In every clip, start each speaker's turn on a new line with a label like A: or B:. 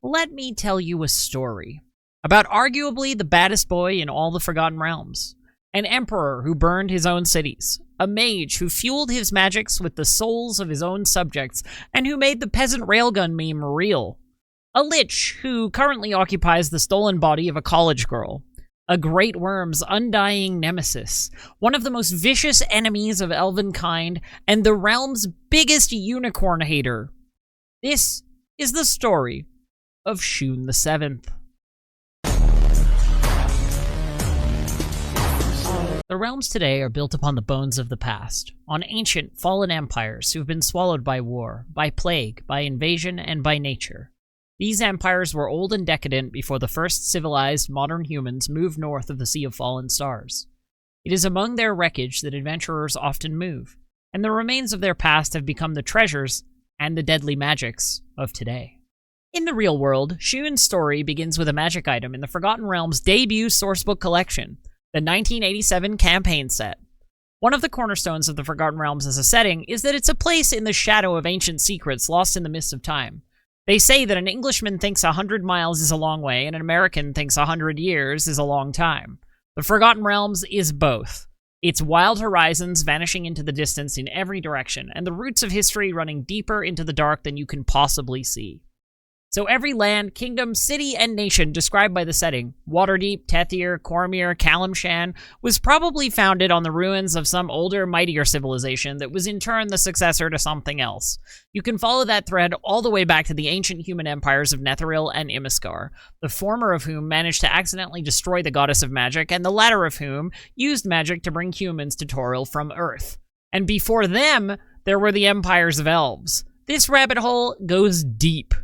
A: let me tell you a story about arguably the baddest boy in all the Forgotten Realms. An emperor who burned his own cities, a mage who fueled his magics with the souls of his own subjects, and who made the peasant railgun meme real. A lich who currently occupies the stolen body of a college girl. A great worm's undying nemesis, one of the most vicious enemies of elven kind, and the realm's biggest unicorn hater. This is the story of Shoon the Seventh. The realms today are built upon the bones of the past, on ancient, fallen empires who've been swallowed by war, by plague, by invasion, and by nature. These empires were old and decadent before the first civilized, modern humans moved north of the Sea of Fallen Stars. It is among their wreckage that adventurers often move, and the remains of their past have become the treasures and the deadly magics of today. In the real world, Shoon's story begins with a magic item in the Forgotten Realms' debut sourcebook collection, the 1987 campaign set. One of the cornerstones of the Forgotten Realms as a setting is that it's a place in the shadow of ancient secrets lost in the mist of time. They say that an Englishman thinks 100 miles is a long way, and an American thinks 100 years is a long time. The Forgotten Realms is both. Its wild horizons vanishing into the distance in every direction, and the roots of history running deeper into the dark than you can possibly see. So every land, kingdom, city, and nation described by the setting, Waterdeep, Tethir, Cormyr, Calimshan, was probably founded on the ruins of some older, mightier civilization that was in turn the successor to something else. You can follow that thread all the way back to the ancient human empires of Netheril and Imiskar, the former of whom managed to accidentally destroy the goddess of magic, and the latter of whom used magic to bring humans to Toril from Earth. And before them, there were the empires of elves. This rabbit hole goes deep.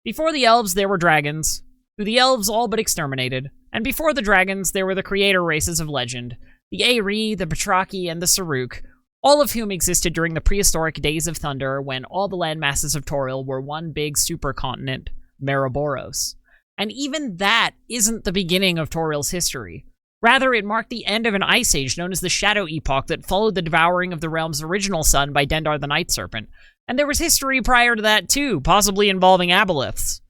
A: Before the elves, there were dragons, who the elves all but exterminated, and before the dragons, there were the creator races of legend, the Aerie, the Batraki, and the Saruk, all of whom existed during the prehistoric Days of Thunder when all the landmasses of Toril were one big supercontinent, Meroboros. And even that isn't the beginning of Toril's history. Rather, it marked the end of an ice age known as the Shadow Epoch that followed the devouring of the realm's original sun by Dendar the Night Serpent. And there was history prior to that too, possibly involving aboleths.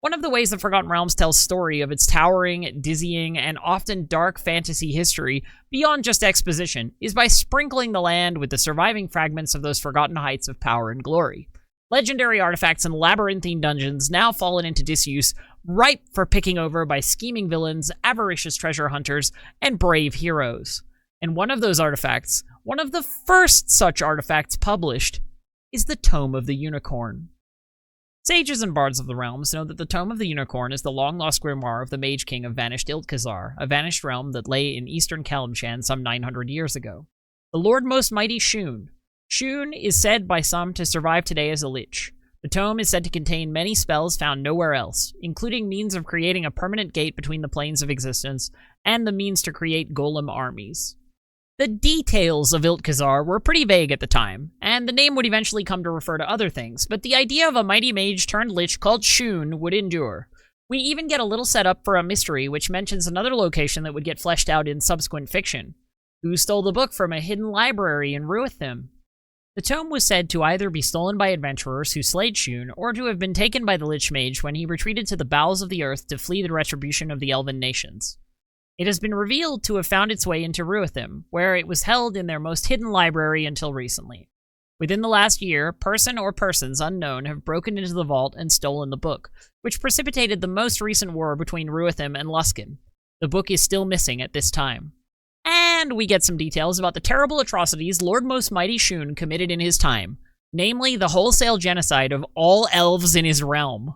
A: One of the ways the Forgotten Realms tells story of its towering, dizzying, and often dark fantasy history, beyond just exposition, is by sprinkling the land with the surviving fragments of those forgotten heights of power and glory. Legendary artifacts and labyrinthine dungeons now fallen into disuse, ripe for picking over by scheming villains, avaricious treasure hunters, and brave heroes. And one of those artifacts, one of the first such artifacts published, is the Tome of the Unicorn. Sages and bards of the realms know that the Tome of the Unicorn is the long-lost grimoire of the Mage King of vanished Iltkhazar, a vanished realm that lay in eastern Calimshan some 900 years ago. The Lord Most Mighty Shoon. Shoon is said by some to survive today as a lich. The tome is said to contain many spells found nowhere else, including means of creating a permanent gate between the planes of existence, and the means to create golem armies. The details of Iltkhazar were pretty vague at the time, and the name would eventually come to refer to other things, but the idea of a mighty mage turned lich called Shoon would endure. We even get a little setup for a mystery which mentions another location that would get fleshed out in subsequent fiction. Who stole the book from a hidden library in Ruithim? The tome was said to either be stolen by adventurers who slayed Shoon, or to have been taken by the Lich Mage when he retreated to the bowels of the earth to flee the retribution of the elven nations. It has been revealed to have found its way into Ruithim, where it was held in their most hidden library until recently. Within the last year, person or persons unknown have broken into the vault and stolen the book, which precipitated the most recent war between Ruithim and Luskan. The book is still missing at this time. And we get some details about the terrible atrocities Lord Most Mighty Shoon committed in his time, namely the wholesale genocide of all elves in his realm.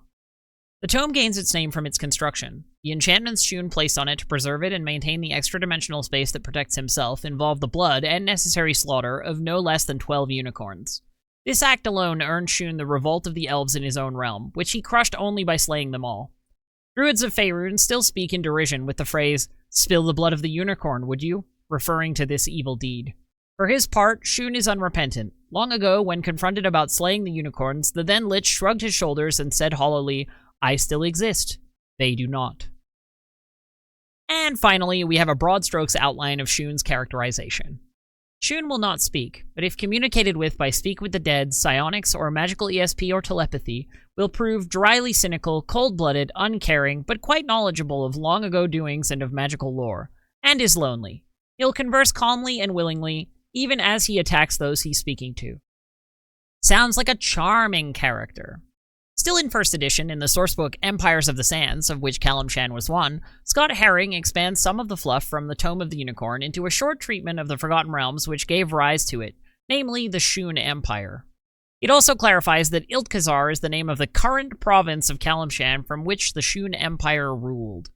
A: The tome gains its name from its construction. The enchantments Shoon placed on it to preserve it and maintain the extra-dimensional space that protects himself involve the blood and necessary slaughter of no less than 12 unicorns. This act alone earned Shoon the revolt of the elves in his own realm, which he crushed only by slaying them all. Druids of Faerûn still speak in derision with the phrase, "Spill the blood of the unicorn, would you?" referring to this evil deed. For his part, Shoon is unrepentant. Long ago, when confronted about slaying the unicorns, the then Lich shrugged his shoulders and said hollowly, "I still exist. They do not." And finally, we have a broad strokes outline of Shoon's characterization. Shoon will not speak, but if communicated with by Speak with the Dead, psionics, or magical ESP or telepathy, will prove dryly cynical, cold-blooded, uncaring, but quite knowledgeable of long-ago doings and of magical lore, and is lonely. He'll converse calmly and willingly, even as he attacks those he's speaking to. Sounds like a charming character. Still in first edition, in the sourcebook Empires of the Sands, of which Calimshan was one, Scott Herring expands some of the fluff from the Tome of the Unicorn into a short treatment of the Forgotten Realms which gave rise to it, namely the Shoon Empire. It also clarifies that Iltkazar is the name of the current province of Calimshan from which the Shoon Empire ruled.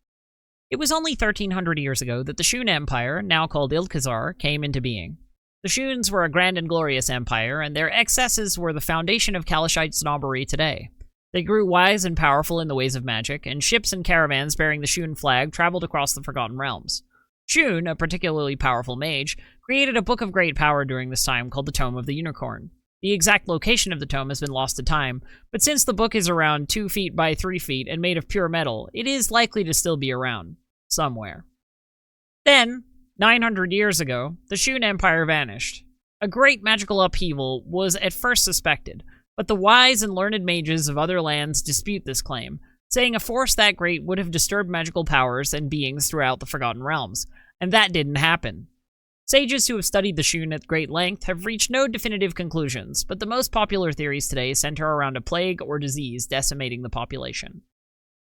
A: It was only 1,300 years ago that the Shoon Empire, now called Iltkazar, came into being. The Shoons were a grand and glorious empire, and their excesses were the foundation of Kalashite snobbery today. They grew wise and powerful in the ways of magic, and ships and caravans bearing the Shoon flag traveled across the Forgotten Realms. Shoon, a particularly powerful mage, created a book of great power during this time called the Tome of the Unicorn. The exact location of the tome has been lost to time, but since the book is around 2 feet by 3 feet and made of pure metal, it is likely to still be around. Somewhere. Then, 900 years ago, the Shoon Empire vanished. A great magical upheaval was at first suspected, but the wise and learned mages of other lands dispute this claim, saying a force that great would have disturbed magical powers and beings throughout the Forgotten Realms, and that didn't happen. Sages who have studied the Shoon at great length have reached no definitive conclusions, but the most popular theories today center around a plague or disease decimating the population.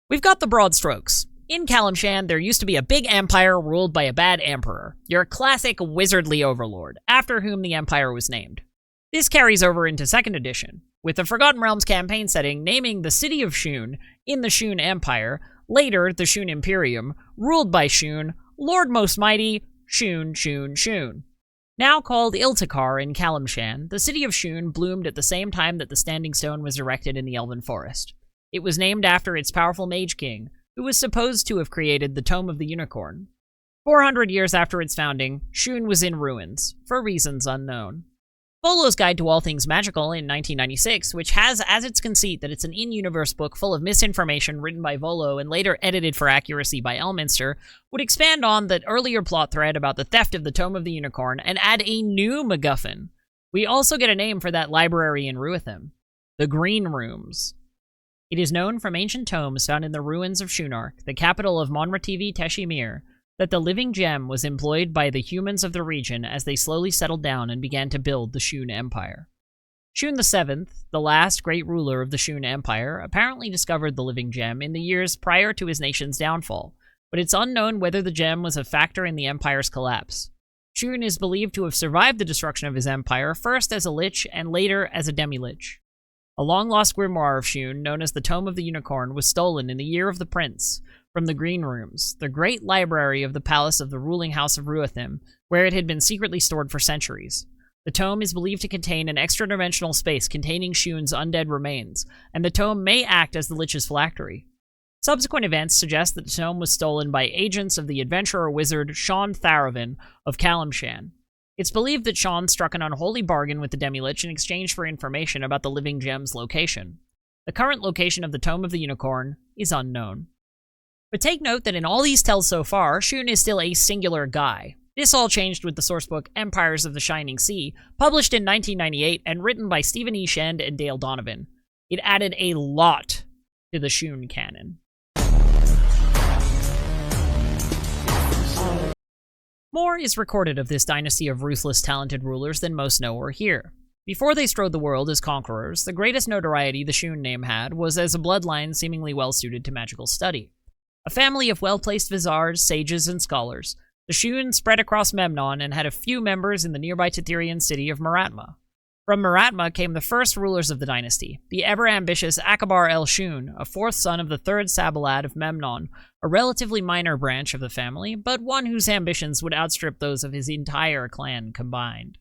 A: We've got the broad strokes. In Calimshan, there used to be a big empire ruled by a bad emperor, your classic wizardly overlord, after whom the empire was named. This carries over into 2nd edition, with the Forgotten Realms campaign setting naming the city of Shoon in the Shoon Empire, later the Shoon Imperium, ruled by Shoon, Lord Most Mighty, Shoon, Shoon, Shoon. Now called Iltakar in Calimshan, the city of Shoon bloomed at the same time that the Standing Stone was erected in the Elven Forest. It was named after its powerful mage king, who was supposed to have created the Tome of the Unicorn. 400 years after its founding, Shoon was in ruins, for reasons unknown. Volo's Guide to All Things Magical in 1996, which has as its conceit that it's an in-universe book full of misinformation written by Volo and later edited for accuracy by Elminster, would expand on that earlier plot thread about the theft of the Tome of the Unicorn and add a new MacGuffin. We also get a name for that library in Ruithim: the Green Rooms. It is known from ancient tomes found in the ruins of Shunark, the capital of Monrativi Teshimir, that the living gem was employed by the humans of the region as they slowly settled down and began to build the Shoon Empire. Shoon VII, the last great ruler of the Shoon Empire, apparently discovered the living gem in the years prior to his nation's downfall, but it's unknown whether the gem was a factor in the empire's collapse. Shoon is believed to have survived the destruction of his empire, first as a lich and later as a demi-lich. A long-lost grimoire of Shoon, known as the Tome of the Unicorn, was stolen in the Year of the Prince from the Green Rooms, the great library of the palace of the ruling house of Ruithim, where it had been secretly stored for centuries. The tome is believed to contain an extra-dimensional space containing Shoon's undead remains, and the tome may act as the Lich's phylactery. Subsequent events suggest that the tome was stolen by agents of the adventurer wizard Sean Tharavin of Calimshan. It's believed that Sean struck an unholy bargain with the Demi-Lich in exchange for information about the living gem's location. The current location of the Tome of the Unicorn is unknown. But take note that in all these tells so far, Shoon is still a singular guy. This all changed with the sourcebook Empires of the Shining Sea, published in 1998 and written by Stephen E. Shend and Dale Donovan. It added a lot to the Shoon canon. More is recorded of this dynasty of ruthless, talented rulers than most know or hear. Before they strode the world as conquerors, the greatest notoriety the Shoon name had was as a bloodline seemingly well-suited to magical study. A family of well-placed Vizards, sages, and scholars, the Shoon spread across Memnon and had a few members in the nearby Tetherian city of Maratma. From Maratma came the first rulers of the dynasty, the ever-ambitious Akbar el-Shoon, a fourth son of the third Sabalad of Memnon, a relatively minor branch of the family, but one whose ambitions would outstrip those of his entire clan combined.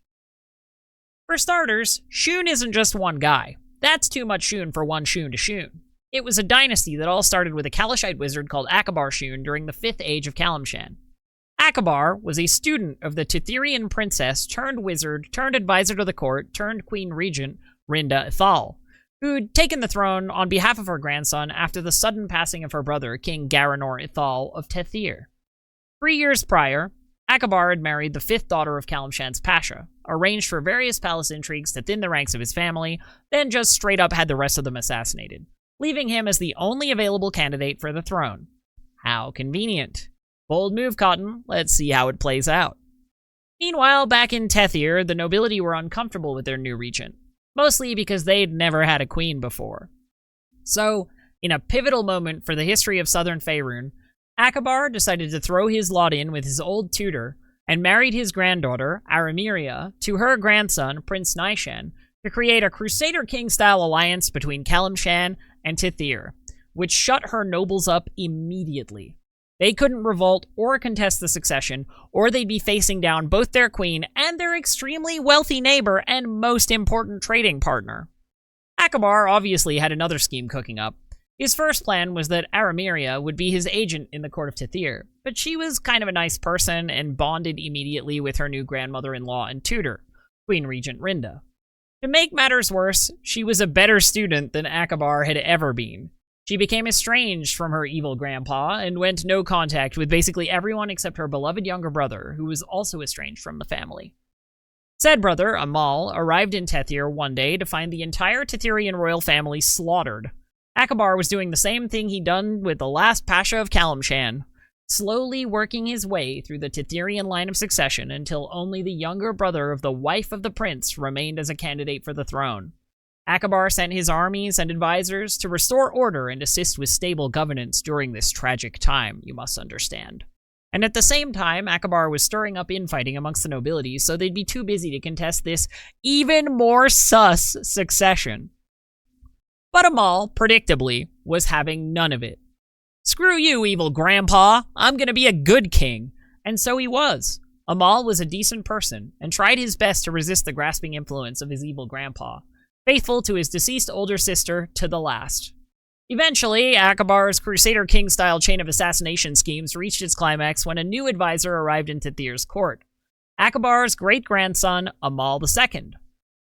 A: For starters, Shoon isn't just one guy. That's too much Shoon for one Shoon to Shoon. It was a dynasty that all started with a Kalashite wizard called Akbar Shoon during the 5th Age of Calimshan. Akbar was a student of the Tetherian princess turned wizard turned advisor to the court turned queen regent Rinda Ithal, who'd taken the throne on behalf of her grandson after the sudden passing of her brother, King Garanor Ithal of Tethir. 3 years prior, Akbar had married the 5th daughter of Kalimshan's Pasha, arranged for various palace intrigues to thin the ranks of his family, then just straight up had the rest of them assassinated, leaving him as the only available candidate for the throne. How convenient. Bold move, Cotton. Let's see how it plays out. Meanwhile, back in Tethir, the nobility were uncomfortable with their new regent, mostly because they'd never had a queen before. So, in a pivotal moment for the history of southern Faerûn, Akbar decided to throw his lot in with his old tutor and married his granddaughter, Arameria, to her grandson, Prince Nishan, to create a Crusader King-style alliance between Kalimshan and Tethir, which shut her nobles up immediately. They couldn't revolt or contest the succession, or they'd be facing down both their queen and their extremely wealthy neighbor and most important trading partner. Akbar obviously had another scheme cooking up. His first plan was that Arameria would be his agent in the court of Tethir, but she was kind of a nice person and bonded immediately with her new grandmother-in-law and tutor, Queen Regent Rinda. To make matters worse, she was a better student than Akbar had ever been. She became estranged from her evil grandpa and went no contact with basically everyone except her beloved younger brother, who was also estranged from the family. Said brother, Amal, arrived in Tethir one day to find the entire Tethirian royal family slaughtered. Akbar was doing the same thing he'd done with the last Pasha of Kalimshan, slowly working his way through the Tethirian line of succession until only the younger brother of the wife of the prince remained as a candidate for the throne. Akbar sent his armies and advisors to restore order and assist with stable governance during this tragic time, you must understand. And at the same time, Akbar was stirring up infighting amongst the nobility, so they'd be too busy to contest this even more sus succession. But Amal, predictably, was having none of it. Screw you, evil grandpa, I'm gonna be a good king. And so he was. Amal was a decent person, and tried his best to resist the grasping influence of his evil grandpa, faithful to his deceased older sister to the last. Eventually, Akbar's Crusader King-style chain of assassination schemes reached its climax when a new advisor arrived in Tethir's court, Akbar's great-grandson, Amal II.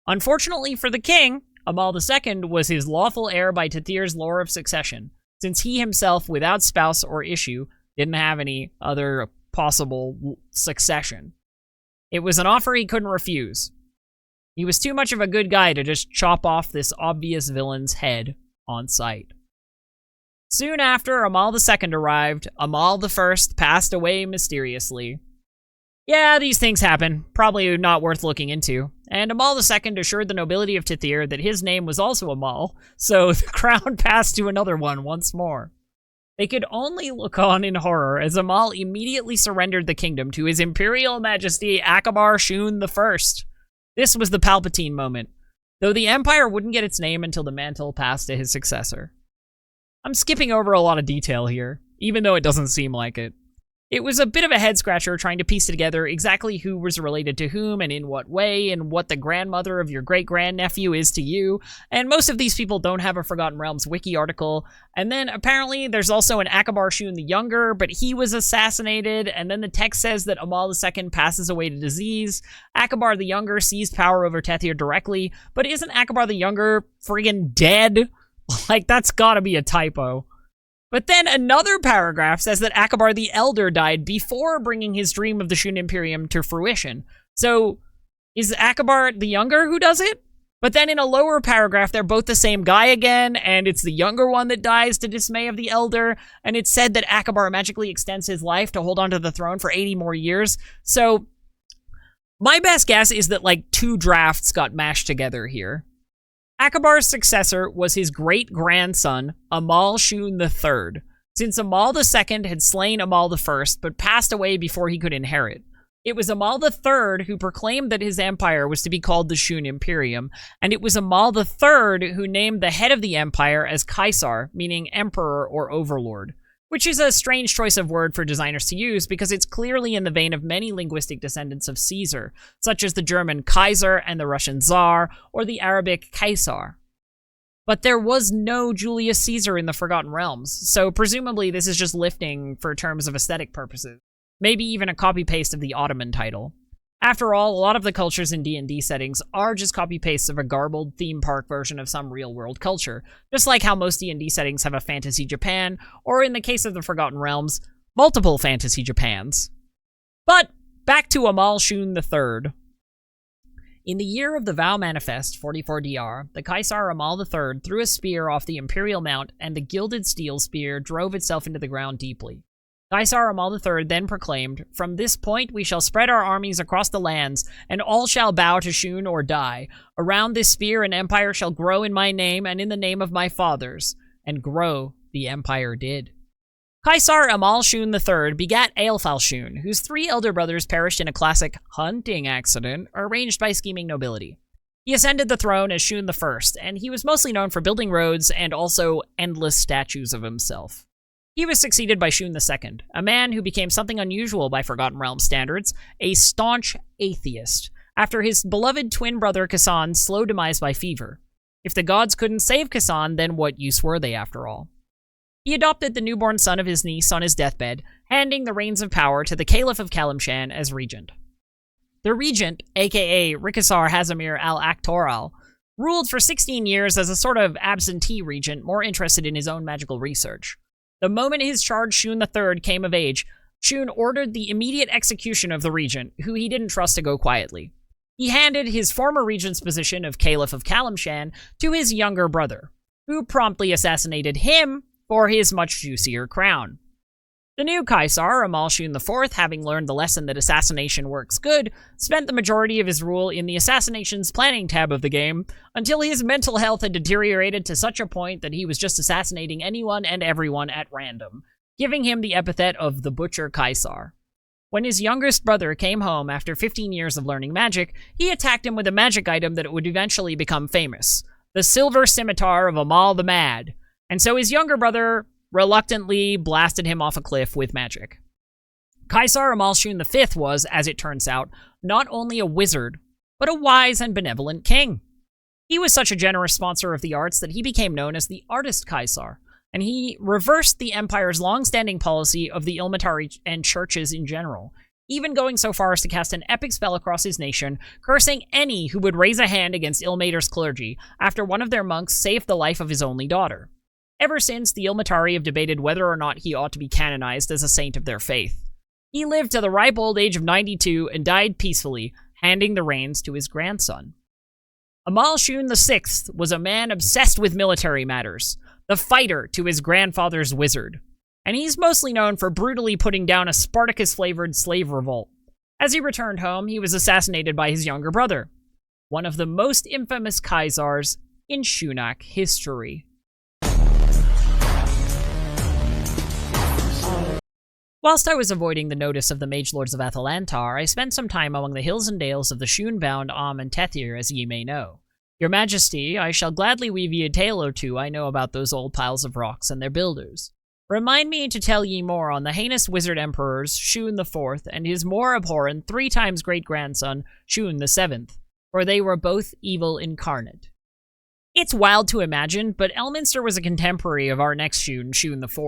A: Unfortunately for the king, Amal II was his lawful heir by Tethir's lore of succession, since he himself, without spouse or issue, didn't have any other possible succession. It was an offer he couldn't refuse. He was too much of a good guy to just chop off this obvious villain's head on sight. Soon after Amal II arrived, Amal I passed away mysteriously. Yeah, these things happen, probably not worth looking into, and Amal II assured the nobility of Tethir that his name was also Amal, so the crown passed to another one once more. They could only look on in horror as Amal immediately surrendered the kingdom to His Imperial Majesty Akbar Shoon I. This was the Palpatine moment, though the Empire wouldn't get its name until the mantle passed to his successor. I'm skipping over a lot of detail here, even though it doesn't seem like it. It was a bit of a head-scratcher trying to piece together exactly who was related to whom and in what way, and what the grandmother of your great-grandnephew is to you, and most of these people don't have a Forgotten Realms wiki article, and then apparently there's also an Akbar Shoon the Younger, but he was assassinated, and then the text says that Amal II passes away to disease. Akbar the Younger seized power over Tethir directly, but isn't Akbar the Younger friggin' dead? Like, that's gotta be a typo. But then another paragraph says that Akbar the Elder died before bringing his dream of the Shoon Imperium to fruition. So, is Akbar the Younger who does it? But then in a lower paragraph, they're both the same guy again, and it's the younger one that dies to dismay of the Elder, and it's said that Akbar magically extends his life to hold onto the throne for 80 more years. So, my best guess is that, like, 2 drafts got mashed together here. Akbar's successor was his great-grandson, Amal Shoon III, since Amal II had slain Amal I but passed away before he could inherit. It was Amal III who proclaimed that his empire was to be called the Shoon Imperium, and it was Amal III who named the head of the empire as Qysar, meaning emperor or overlord, which is a strange choice of word for designers to use because it's clearly in the vein of many linguistic descendants of Caesar, such as the German Kaiser and the Russian Tsar, or the Arabic Kaisar. But there was no Julius Caesar in the Forgotten Realms, so presumably this is just lifting for terms of aesthetic purposes, maybe even a copy-paste of the Ottoman title. After all, a lot of the cultures in D&D settings are just copy-pastes of a garbled theme park version of some real-world culture, just like how most D&D settings have a Fantasy Japan, or in the case of the Forgotten Realms, multiple Fantasy Japans. But back to Amal Shoon III. In the year of the Vow Manifest, 44 DR, the Qysar Amal III threw a spear off the Imperial Mount, and the gilded steel spear drove itself into the ground deeply. Qysar Amal III then proclaimed, "From this point we shall spread our armies across the lands, and all shall bow to Shoon or die. Around this spear an empire shall grow in my name and in the name of my fathers." And grow the empire did. Qysar Amal Shoon III begat Aelfal Shoon, whose 3 elder brothers perished in a classic hunting accident arranged by scheming nobility. He ascended the throne as Shoon I, and he was mostly known for building roads and also endless statues of himself. He was succeeded by Shoon II, a man who became something unusual by Forgotten Realms standards, a staunch atheist, after his beloved twin brother Kasan's slow demise by fever. If the gods couldn't save Kasan, then what use were they after all? He adopted the newborn son of his niece on his deathbed, handing the reins of power to the Caliph of Kalimshan as regent. The regent, aka Rikisar Hazimir al-Aktoral, ruled for 16 years as a sort of absentee regent more interested in his own magical research. The moment his charge Shoon III came of age, Shoon ordered the immediate execution of the regent, who he didn't trust to go quietly. He handed his former regent's position of Caliph of Kalimshan to his younger brother, who promptly assassinated him for his much juicier crown. The new Qysar, Amal Shoon IV, having learned the lesson that assassination works good, spent the majority of his rule in the assassinations planning tab of the game, until his mental health had deteriorated to such a point that he was just assassinating anyone and everyone at random, giving him the epithet of the Butcher Qysar. When his youngest brother came home after 15 years of learning magic, he attacked him with a magic item that would eventually become famous, the Silver Scimitar of Amal the Mad, and so his younger brother reluctantly blasted him off a cliff with magic. Qysar Amal Shoon V was, as it turns out, not only a wizard, but a wise and benevolent king. He was such a generous sponsor of the arts that he became known as the Artist Qysar, and he reversed the Empire's long-standing policy of the Ilmatari and churches in general, even going so far as to cast an epic spell across his nation, cursing any who would raise a hand against Ilmater's clergy after one of their monks saved the life of his only daughter. Ever since, the Ilmatari have debated whether or not he ought to be canonized as a saint of their faith. He lived to the ripe old age of 92 and died peacefully, handing the reins to his grandson. Amal Shoon VI was a man obsessed with military matters, the fighter to his grandfather's wizard, and he's mostly known for brutally putting down a Spartacus-flavored slave revolt. As he returned home, he was assassinated by his younger brother, one of the most infamous Qysars in Shoonak history. Whilst I was avoiding the notice of the Mage Lords of Athalantar, I spent some time among the hills and dales of the Shoon-bound Am and Tethir, as ye may know. Your Majesty, I shall gladly weave ye a tale or two I know about those old piles of rocks and their builders. Remind me to tell ye more on the heinous wizard emperors, Shoon IV, and his more abhorrent 3 times great-grandson, Shoon VII, for they were both evil incarnate. It's wild to imagine, but Elminster was a contemporary of our next Shoon, Shoon IV.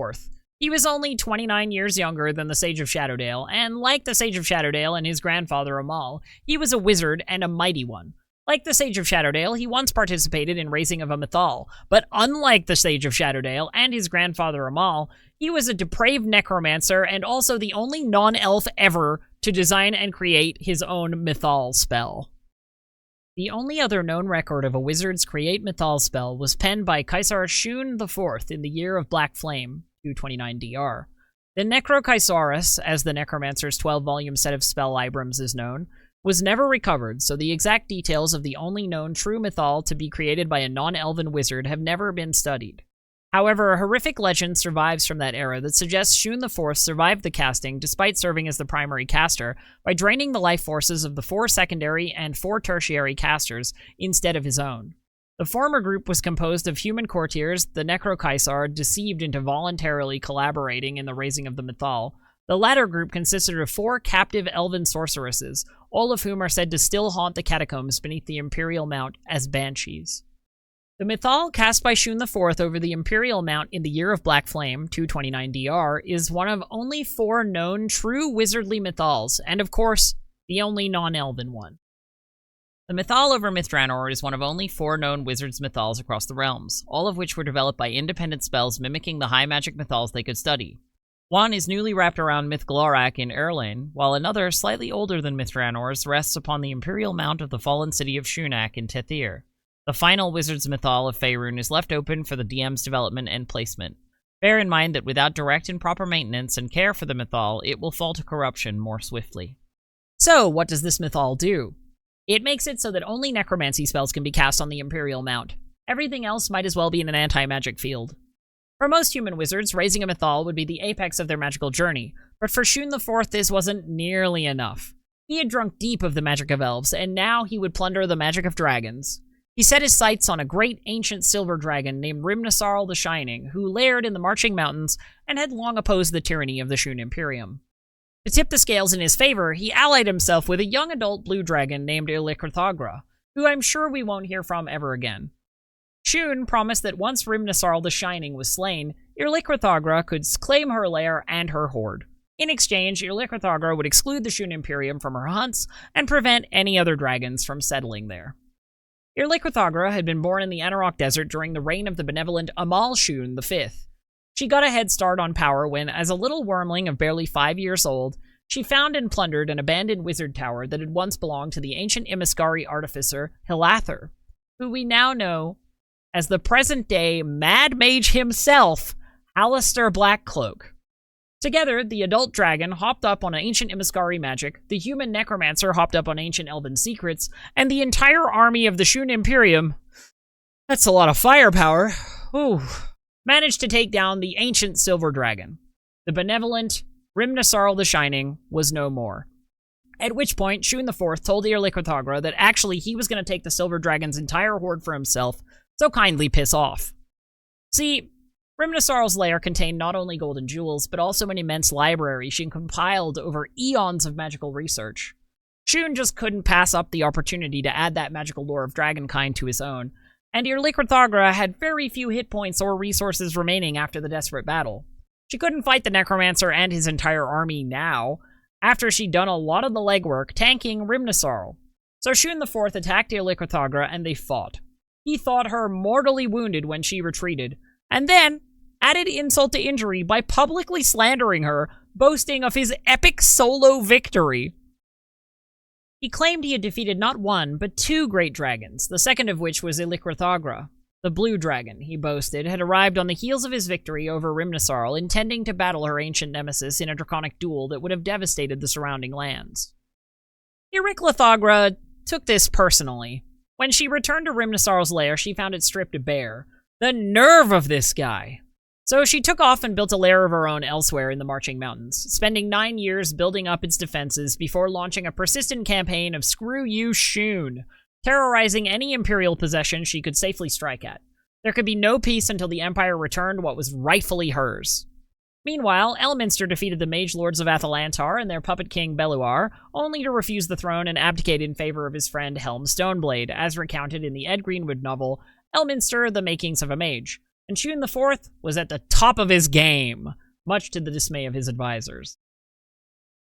A: He was only 29 years younger than the Sage of Shadowdale, and like the Sage of Shadowdale and his grandfather Amal, he was a wizard and a mighty one. Like the Sage of Shadowdale, he once participated in raising of a mythal, but unlike the Sage of Shadowdale and his grandfather Amal, he was a depraved necromancer and also the only non-elf ever to design and create his own mythal spell. The only other known record of a wizard's create mythal spell was penned by Qysar Shoon IV in the year of Black Flame, 229 DR. The Necroqysarus, as the Necromancer's 12-volume set of spell librams is known, was never recovered, so the exact details of the only known true mythal to be created by a non-elven wizard have never been studied. However, a horrific legend survives from that era that suggests Shoon IV survived the casting despite serving as the primary caster by draining the life forces of the 4 secondary and 4 tertiary casters instead of his own. The former group was composed of human courtiers the Necroqysar deceived into voluntarily collaborating in the raising of the mythal. The latter group consisted of 4 captive elven sorceresses, all of whom are said to still haunt the catacombs beneath the Imperial Mount as banshees. The mythal cast by Shoon IV over the Imperial Mount in the year of Black Flame, 229 DR, is one of only 4 known true wizardly mythals, and of course, the only non-elven one. The mythal over Mithranor is one of only 4 known wizards' mythals across the realms, all of which were developed by independent spells mimicking the high magic mythals they could study. One is newly wrapped around Mythglorak in Erlain, while another, slightly older than Mithranor's, rests upon the Imperial Mount of the fallen city of Shoonak in Tethir. The final Wizard's Mythal of Faerûn is left open for the DM's development and placement. Bear in mind that without direct and proper maintenance and care for the Mythal, it will fall to corruption more swiftly. So, what does this Mythal do? It makes it so that only necromancy spells can be cast on the Imperial Mount. Everything else might as well be in an anti-magic field. For most human wizards, raising a Mythal would be the apex of their magical journey, but for Shoon IV this wasn't nearly enough. He had drunk deep of the magic of elves, and now he would plunder the magic of dragons. He set his sights on a great ancient silver dragon named Rimnasarl the Shining, who laired in the Marching Mountains and had long opposed the tyranny of the Shoon Imperium. To tip the scales in his favor, he allied himself with a young adult blue dragon named Irlikrathagra, who I'm sure we won't hear from ever again. Shoon promised that once Rimnasarl the Shining was slain, Irlikrathagra could claim her lair and her hoard. In exchange, Irlikrathagra would exclude the Shoon Imperium from her hunts and prevent any other dragons from settling there. Irlikrathagra had been born in the Anarok Desert during the reign of the benevolent Amal Shoon V. She got a head start on power when, as a little wormling of barely 5 years old, she found and plundered an abandoned wizard tower that had once belonged to the ancient Imiskari artificer Hilather, who we now know as the present-day Mad Mage himself, Alistair Blackcloak. Together, the adult dragon hopped up on ancient Imiskari magic, the human necromancer hopped up on ancient elven secrets, and the entire army of the Shoon Imperium, that's a lot of firepower, managed to take down the ancient silver dragon. The benevolent Rimnasarl the Shining was no more. At which point, Shoon IV told Irlikrathagra that actually he was going to take the silver dragon's entire hoard for himself, so kindly piss off. See, Rimnasarl's lair contained not only golden jewels, but also an immense library she compiled over eons of magical research. Shoon just couldn't pass up the opportunity to add that magical lore of dragonkind to his own, and Irlikrathagra had very few hit points or resources remaining after the desperate battle. She couldn't fight the necromancer and his entire army now, after she'd done a lot of the legwork tanking Rimnasarl. So Shoon IV attacked Irlikrathagra and they fought. He thought her mortally wounded when she retreated, and then added insult to injury by publicly slandering her, boasting of his epic solo victory. He claimed he had defeated not one, but 2 great dragons, the second of which was Irlikrathagra. The blue dragon, he boasted, had arrived on the heels of his victory over Rimnasarl, intending to battle her ancient nemesis in a draconic duel that would have devastated the surrounding lands. Irlikrathagra took this personally. When she returned to Rimnasarl's lair, she found it stripped bare. The nerve of this guy! So she took off and built a lair of her own elsewhere in the Marching Mountains, spending 9 years building up its defenses before launching a persistent campaign of screw you Shoon, terrorizing any Imperial possession she could safely strike at. There could be no peace until the Empire returned what was rightfully hers. Meanwhile, Elminster defeated the Mage Lords of Athalantar and their puppet king Beluar, only to refuse the throne and abdicate in favor of his friend Helm Stoneblade, as recounted in the Ed Greenwood novel Elminster, The Makings of a Mage. And Shoon IV was at the top of his game, much to the dismay of his advisors.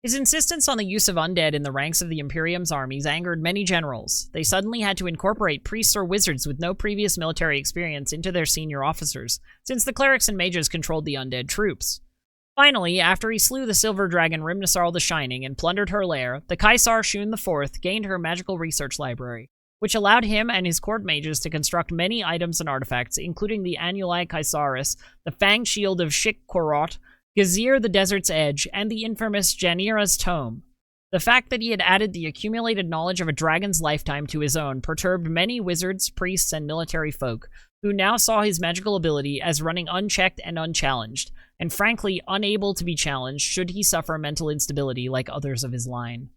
A: His insistence on the use of undead in the ranks of the Imperium's armies angered many generals. They suddenly had to incorporate priests or wizards with no previous military experience into their senior officers, since the clerics and mages controlled the undead troops. Finally, after he slew the silver dragon Rimnasarl the Shining and plundered her lair, the Qysar Shoon IV gained her magical research library, which allowed him and his court mages to construct many items and artifacts, including the Annuli Qysaris, the Fanged Shield of Shik-Korot, Gazir the Desert's Edge, and the infamous Janira's Tome. The fact that he had added the accumulated knowledge of a dragon's lifetime to his own perturbed many wizards, priests, and military folk, who now saw his magical ability as running unchecked and unchallenged, and frankly unable to be challenged should he suffer mental instability like others of his line.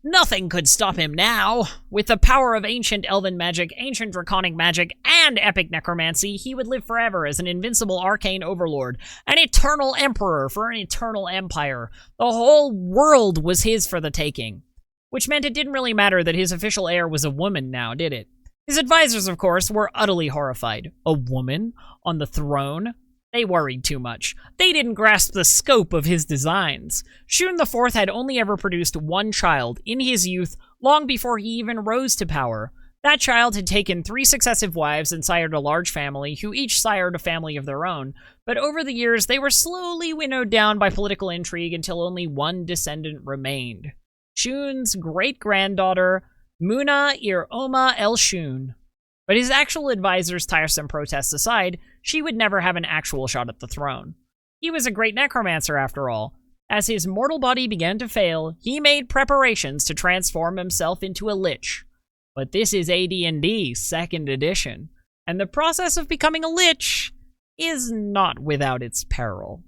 A: Nothing could stop him now! With the power of ancient elven magic, ancient draconic magic, and epic necromancy, he would live forever as an invincible arcane overlord, an eternal emperor for an eternal empire. The whole world was his for the taking. Which meant it didn't really matter that his official heir was a woman now, did it? His advisors, of course, were utterly horrified. A woman on the throne? They worried too much. They didn't grasp the scope of his designs. Shoon IV had only ever produced one child, in his youth, long before he even rose to power. That child had taken 3 successive wives and sired a large family, who each sired a family of their own, but over the years they were slowly winnowed down by political intrigue until only one descendant remained. Shoon's great-granddaughter, Muna-ir-Oma el-Shoon. But his actual advisor's tiresome protests aside, she would never have an actual shot at the throne. He was a great necromancer after all. As his mortal body began to fail, he made preparations to transform himself into a lich. But this is AD&D 2nd edition, and the process of becoming a lich is not without its peril.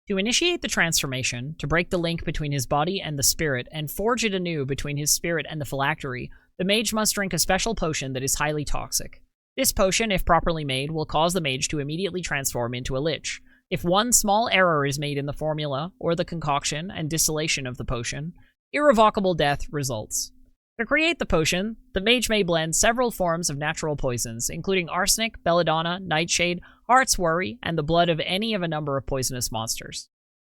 A: To initiate the transformation, to break the link between his body and the spirit, and forge it anew between his spirit and the phylactery, the mage must drink a special potion that is highly toxic. This potion, if properly made, will cause the mage to immediately transform into a lich. If one small error is made in the formula, or the concoction and distillation of the potion, irrevocable death results. To create the potion, the mage may blend several forms of natural poisons, including arsenic, belladonna, nightshade, heart's worry, and the blood of any of a number of poisonous monsters.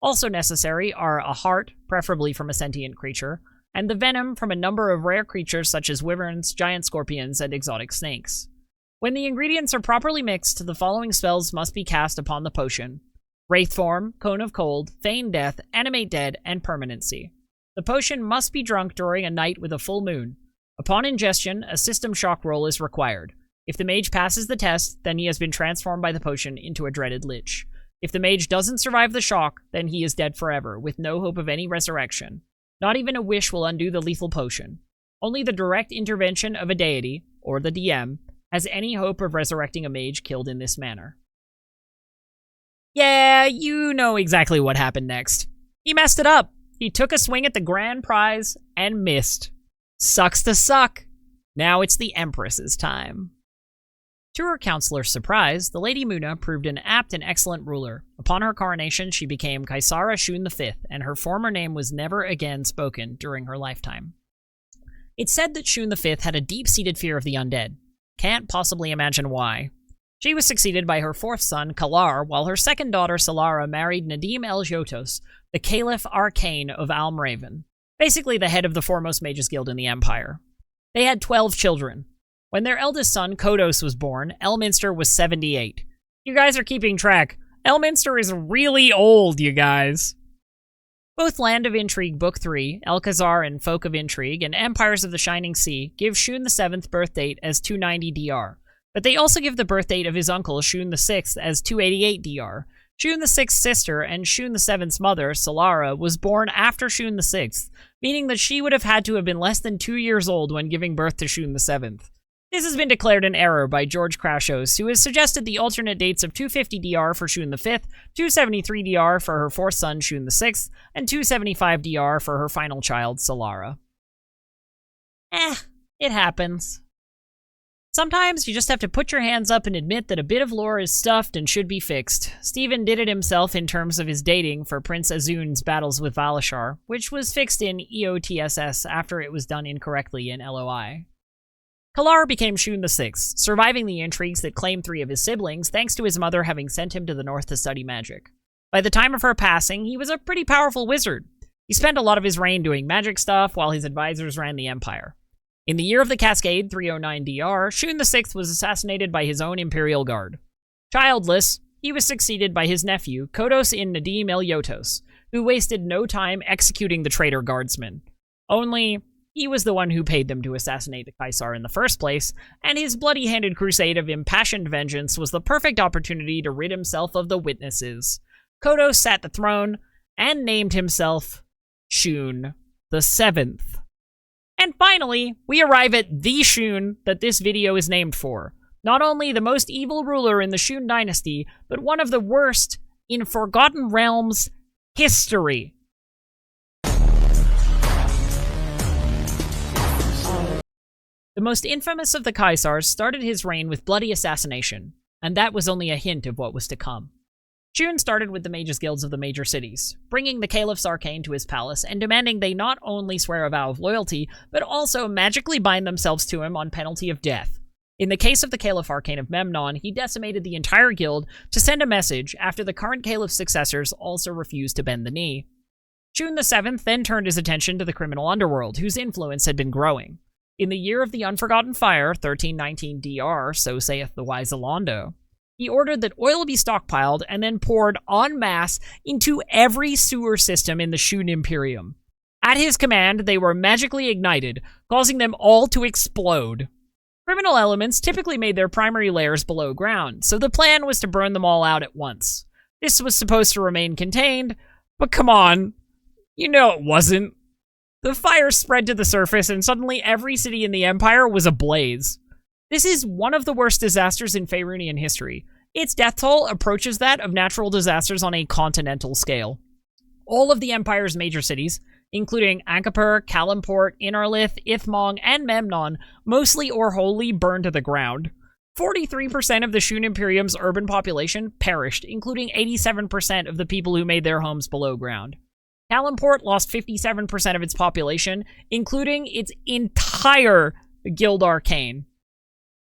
A: Also necessary are a heart, preferably from a sentient creature, and the venom from a number of rare creatures such as wyverns, giant scorpions, and exotic snakes. When the ingredients are properly mixed, the following spells must be cast upon the potion: Wraith Form, Cone of Cold, Feign Death, Animate Dead, and Permanency. The potion must be drunk during a night with a full moon. Upon ingestion, a system shock roll is required. If the mage passes the test, then he has been transformed by the potion into a dreaded lich. If the mage doesn't survive the shock, then he is dead forever, with no hope of any resurrection. Not even a wish will undo the lethal potion. Only the direct intervention of a deity, or the DM, has any hope of resurrecting a mage killed in this manner. Yeah, you know exactly what happened next. He messed it up. He took a swing at the grand prize and missed. Sucks to suck. Now it's the Empress's time. To her counselor's surprise, the Lady Muna proved an apt and excellent ruler. Upon her coronation, she became Kaisara Shoon V, and her former name was never again spoken during her lifetime. It's said that Shoon V had a deep-seated fear of the undead. Can't possibly imagine why. She was succeeded by her 4th son, Kalar, while her 2nd daughter, Solara, married Nadim el-Jotos, the Caliph Arcane of Almraven, basically the head of the foremost mages guild in the Empire. They had 12 children. When their eldest son, Kodos, was born, Elminster was 78. You guys are keeping track. Elminster is really old, you guys. Both Land of Intrigue Book 3, Alcazar and Folk of Intrigue, and Empires of the Shining Sea give Shoon VII's birth date as 290 DR, but they also give the birth date of his uncle, Shoon VI, as 288 DR. Shoon VI's sister and Shoon VII's mother, Solara, was born after Shoon VI, meaning that she would have had to have been less than 2 years old when giving birth to Shoon VII. This has been declared an error by George Krashos, who has suggested the alternate dates of 250 DR for Shoon V, 273 DR for her 4th son, Shoon VI, and 275 DR for her final child, Solara. It happens. Sometimes you just have to put your hands up and admit that a bit of lore is stuffed and should be fixed. Stephen did it himself in terms of his dating for Prince Azun's battles with Valashar, which was fixed in EOTSS after it was done incorrectly in LOI. Kalar became Shoon VI, surviving the intrigues that claimed 3 of his siblings thanks to his mother having sent him to the north to study magic. By the time of her passing, he was a pretty powerful wizard. He spent a lot of his reign doing magic stuff while his advisors ran the empire. In the year of the Cascade, 309 DR, Shoon VI was assassinated by his own Imperial Guard. Childless, he was succeeded by his nephew, Kodos in Nadim el-Jotos, who wasted no time executing the traitor guardsmen. Only, he was the one who paid them to assassinate the Kaisar in the first place, and his bloody-handed crusade of impassioned vengeance was the perfect opportunity to rid himself of the witnesses. Kodos sat the throne and named himself Shoon VII. And finally, we arrive at the Shoon that this video is named for. Not only the most evil ruler in the Shoon Dynasty, but one of the worst in Forgotten Realms history. The most infamous of the Kaisars started his reign with bloody assassination, and that was only a hint of what was to come. Shoon started with the mages guilds of the major cities, bringing the Caliph's Arcane to his palace and demanding they not only swear a vow of loyalty, but also magically bind themselves to him on penalty of death. In the case of the Caliph Arcane of Memnon, he decimated the entire guild to send a message after the current Caliph's successors also refused to bend the knee. Shoon VII then turned his attention to the criminal underworld, whose influence had been growing. In the year of the Unforgotten Fire, 1319 DR, so saith the wise Alondo, he ordered that oil be stockpiled and then poured en masse into every sewer system in the Shoon Imperium. At his command, they were magically ignited, causing them all to explode. Criminal elements typically made their primary lairs below ground, so the plan was to burn them all out at once. This was supposed to remain contained, but come on, you know it wasn't. The fire spread to the surface, and suddenly every city in the Empire was ablaze. This is one of the worst disasters in Faerûnian history. Its death toll approaches that of natural disasters on a continental scale. All of the Empire's major cities, including Ankapur, Kalimport, Inarlith, Ithmong, and Memnon, mostly or wholly burned to the ground. 43% of the Shoon Imperium's urban population perished, including 87% of the people who made their homes below ground. Kalimport lost 57% of its population, including its entire Guild Arcane.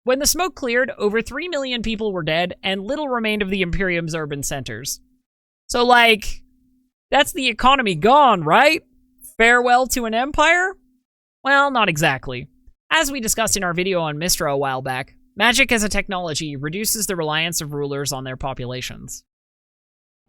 A: When the smoke cleared, over 3 million people were dead, and little remained of the Imperium's urban centers. So, like, that's the economy gone, right? Farewell to an empire? Well, not exactly. As we discussed in our video on Mystra a while back, magic as a technology reduces the reliance of rulers on their populations.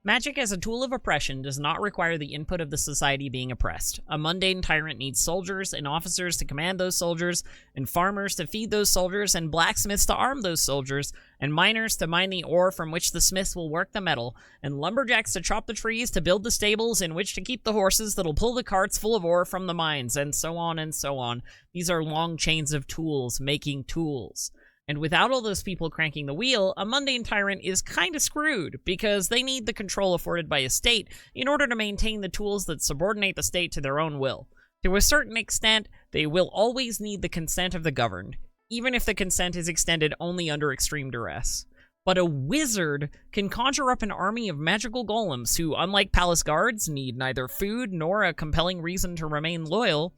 A: Magic as a tool of oppression does not require the input of the society being oppressed. A mundane tyrant needs soldiers and officers to command those soldiers, and farmers to feed those soldiers, and blacksmiths to arm those soldiers, and miners to mine the ore from which the smiths will work the metal, and lumberjacks to chop the trees to build the stables in which to keep the horses that'll pull the carts full of ore from the mines, and so on and so on. These are long chains of tools making tools. And without all those people cranking the wheel, a mundane tyrant is kinda screwed, because they need the control afforded by a state in order to maintain the tools that subordinate the state to their own will. To a certain extent, they will always need the consent of the governed, even if the consent is extended only under extreme duress. But a wizard can conjure up an army of magical golems who, unlike palace guards, need neither food nor a compelling reason to remain loyal.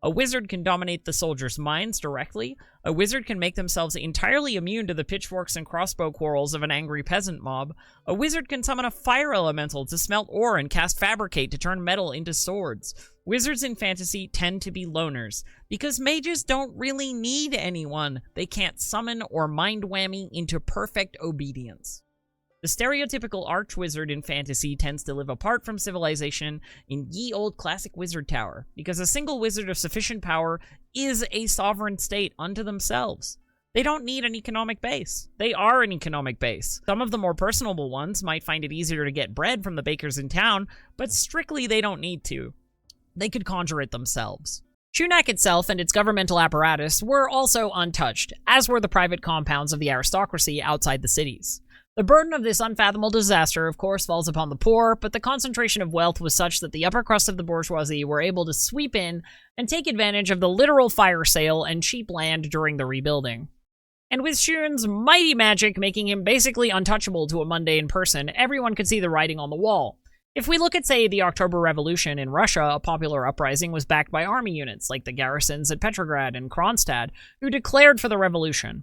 A: A wizard can dominate the soldiers' minds directly. A wizard can make themselves entirely immune to the pitchforks and crossbow quarrels of an angry peasant mob. A wizard can summon a fire elemental to smelt ore and cast fabricate to turn metal into swords. Wizards in fantasy tend to be loners, because mages don't really need anyone. They can't summon or mind whammy into perfect obedience. The stereotypical archwizard in fantasy tends to live apart from civilization in ye old classic wizard tower, because a single wizard of sufficient power is a sovereign state unto themselves. They don't need an economic base. They are an economic base. Some of the more personable ones might find it easier to get bread from the bakers in town, but strictly they don't need to. They could conjure it themselves. Shoonak itself and its governmental apparatus were also untouched, as were the private compounds of the aristocracy outside the cities. The burden of this unfathomable disaster, of course, falls upon the poor, but the concentration of wealth was such that the upper crust of the bourgeoisie were able to sweep in and take advantage of the literal fire sale and cheap land during the rebuilding. And with Shoon's mighty magic making him basically untouchable to a mundane person, everyone could see the writing on the wall. If we look at, say, the October Revolution in Russia, a popular uprising was backed by army units, like the garrisons at Petrograd and Kronstadt, who declared for the revolution.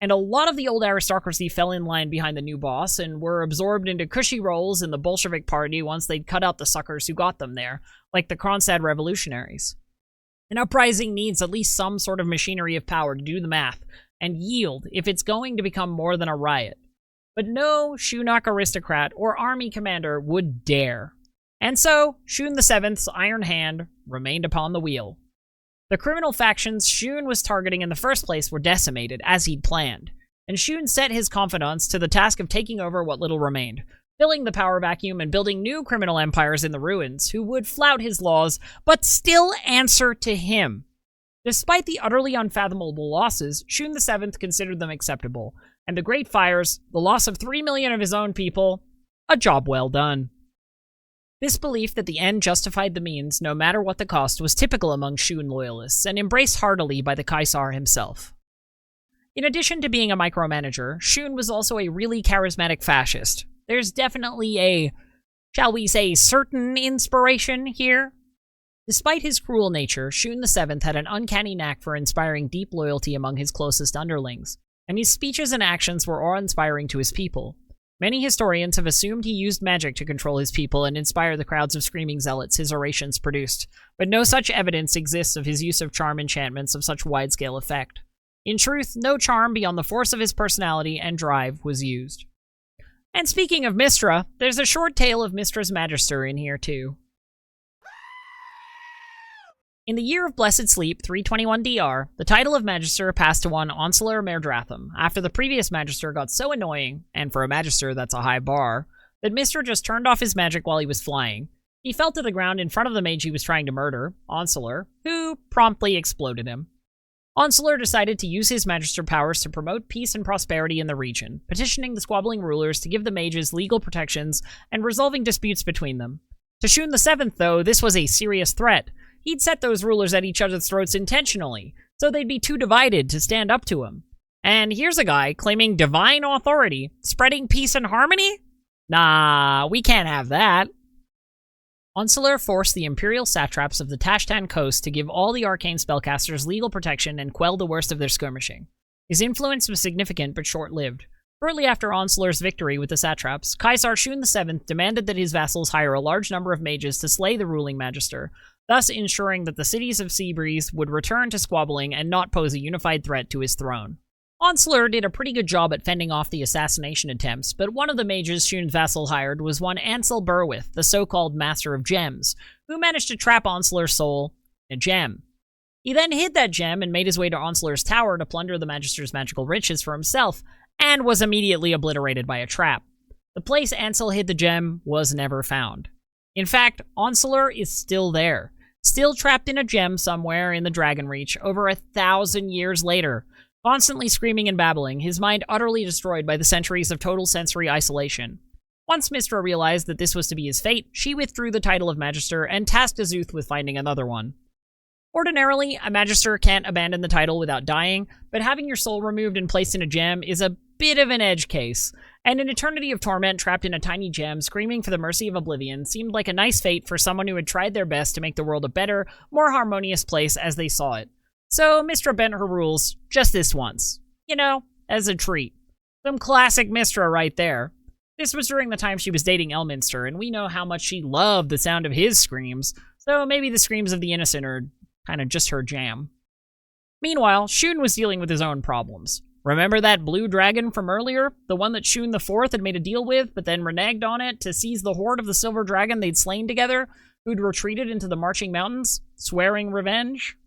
A: And a lot of the old aristocracy fell in line behind the new boss and were absorbed into cushy roles in the Bolshevik party once they'd cut out the suckers who got them there, like the Kronstadt revolutionaries. An uprising needs at least some sort of machinery of power to do the math and yield if it's going to become more than a riot. But no Shoonak aristocrat or army commander would dare. And so, Shoon VII's iron hand remained upon the wheel. The criminal factions Shoon was targeting in the first place were decimated, as he'd planned, and Shoon set his confidants to the task of taking over what little remained, filling the power vacuum and building new criminal empires in the ruins, who would flout his laws, but still answer to him. Despite the utterly unfathomable losses, Shoon VII considered them acceptable, and the Great Fires, the loss of 3 million of his own people, a job well done. This belief that the end justified the means, no matter what the cost, was typical among Shoon loyalists, and embraced heartily by the Qysar himself. In addition to being a micromanager, Shoon was also a really charismatic fascist. There's definitely a, shall we say, certain inspiration here. Despite his cruel nature, Shoon VII had an uncanny knack for inspiring deep loyalty among his closest underlings, and his speeches and actions were awe-inspiring to his people. Many historians have assumed he used magic to control his people and inspire the crowds of screaming zealots his orations produced, but no such evidence exists of his use of charm enchantments of such wide-scale effect. In truth, no charm beyond the force of his personality and drive was used. And speaking of Mystra, there's a short tale of Mystra's Magister in here too. In the year of blessed sleep, 321 DR, the title of Magister passed to one Onceler Merdratham, after the previous Magister got so annoying, and for a Magister that's a high bar, that Mystra just turned off his magic while he was flying. He fell to the ground in front of the mage he was trying to murder, Onceler, who promptly exploded him. Onceler decided to use his Magister powers to promote peace and prosperity in the region, petitioning the squabbling rulers to give the mages legal protections and resolving disputes between them. To Shoon VII, though, this was a serious threat. He'd set those rulers at each other's throats intentionally, so they'd be too divided to stand up to him. And here's a guy claiming divine authority, spreading peace and harmony? Nah, we can't have that. Onceler forced the imperial satraps of the Tashtan coast to give all the arcane spellcasters legal protection and quell the worst of their skirmishing. His influence was significant but short-lived. Shortly after Onceler's victory with the satraps, Qysar Shoon VII demanded that his vassals hire a large number of mages to slay the ruling magister, thus ensuring that the cities of Seabreeze would return to squabbling and not pose a unified threat to his throne. Onceler did a pretty good job at fending off the assassination attempts, but one of the mages Shoon's vassal hired was one Ansel Berwith, the so-called Master of Gems, who managed to trap Onceler's soul in a gem. He then hid that gem and made his way to Onceler's tower to plunder the Magister's magical riches for himself, and was immediately obliterated by a trap. The place Ansel hid the gem was never found. In fact, Onceler is still there, still trapped in a gem somewhere in the Dragonreach over 1,000 years later, constantly screaming and babbling, his mind utterly destroyed by the centuries of total sensory isolation. Once Mystra realized that this was to be his fate, she withdrew the title of Magister and tasked Azuth with finding another one. Ordinarily, a Magister can't abandon the title without dying, but having your soul removed and placed in a gem is a bit of an edge case, and an eternity of torment trapped in a tiny gem screaming for the mercy of oblivion seemed like a nice fate for someone who had tried their best to make the world a better, more harmonious place as they saw it. So Mystra bent her rules just this once. You know, as a treat. Some classic Mystra right there. This was during the time she was dating Elminster, and we know how much she loved the sound of his screams, so maybe the screams of the innocent are kind of just her jam. Meanwhile, Shoon was dealing with his own problems. Remember that blue dragon from earlier? The one that Shoon IV had made a deal with, but then reneged on it to seize the horde of the silver dragon they'd slain together, who'd retreated into the Marching Mountains, swearing revenge?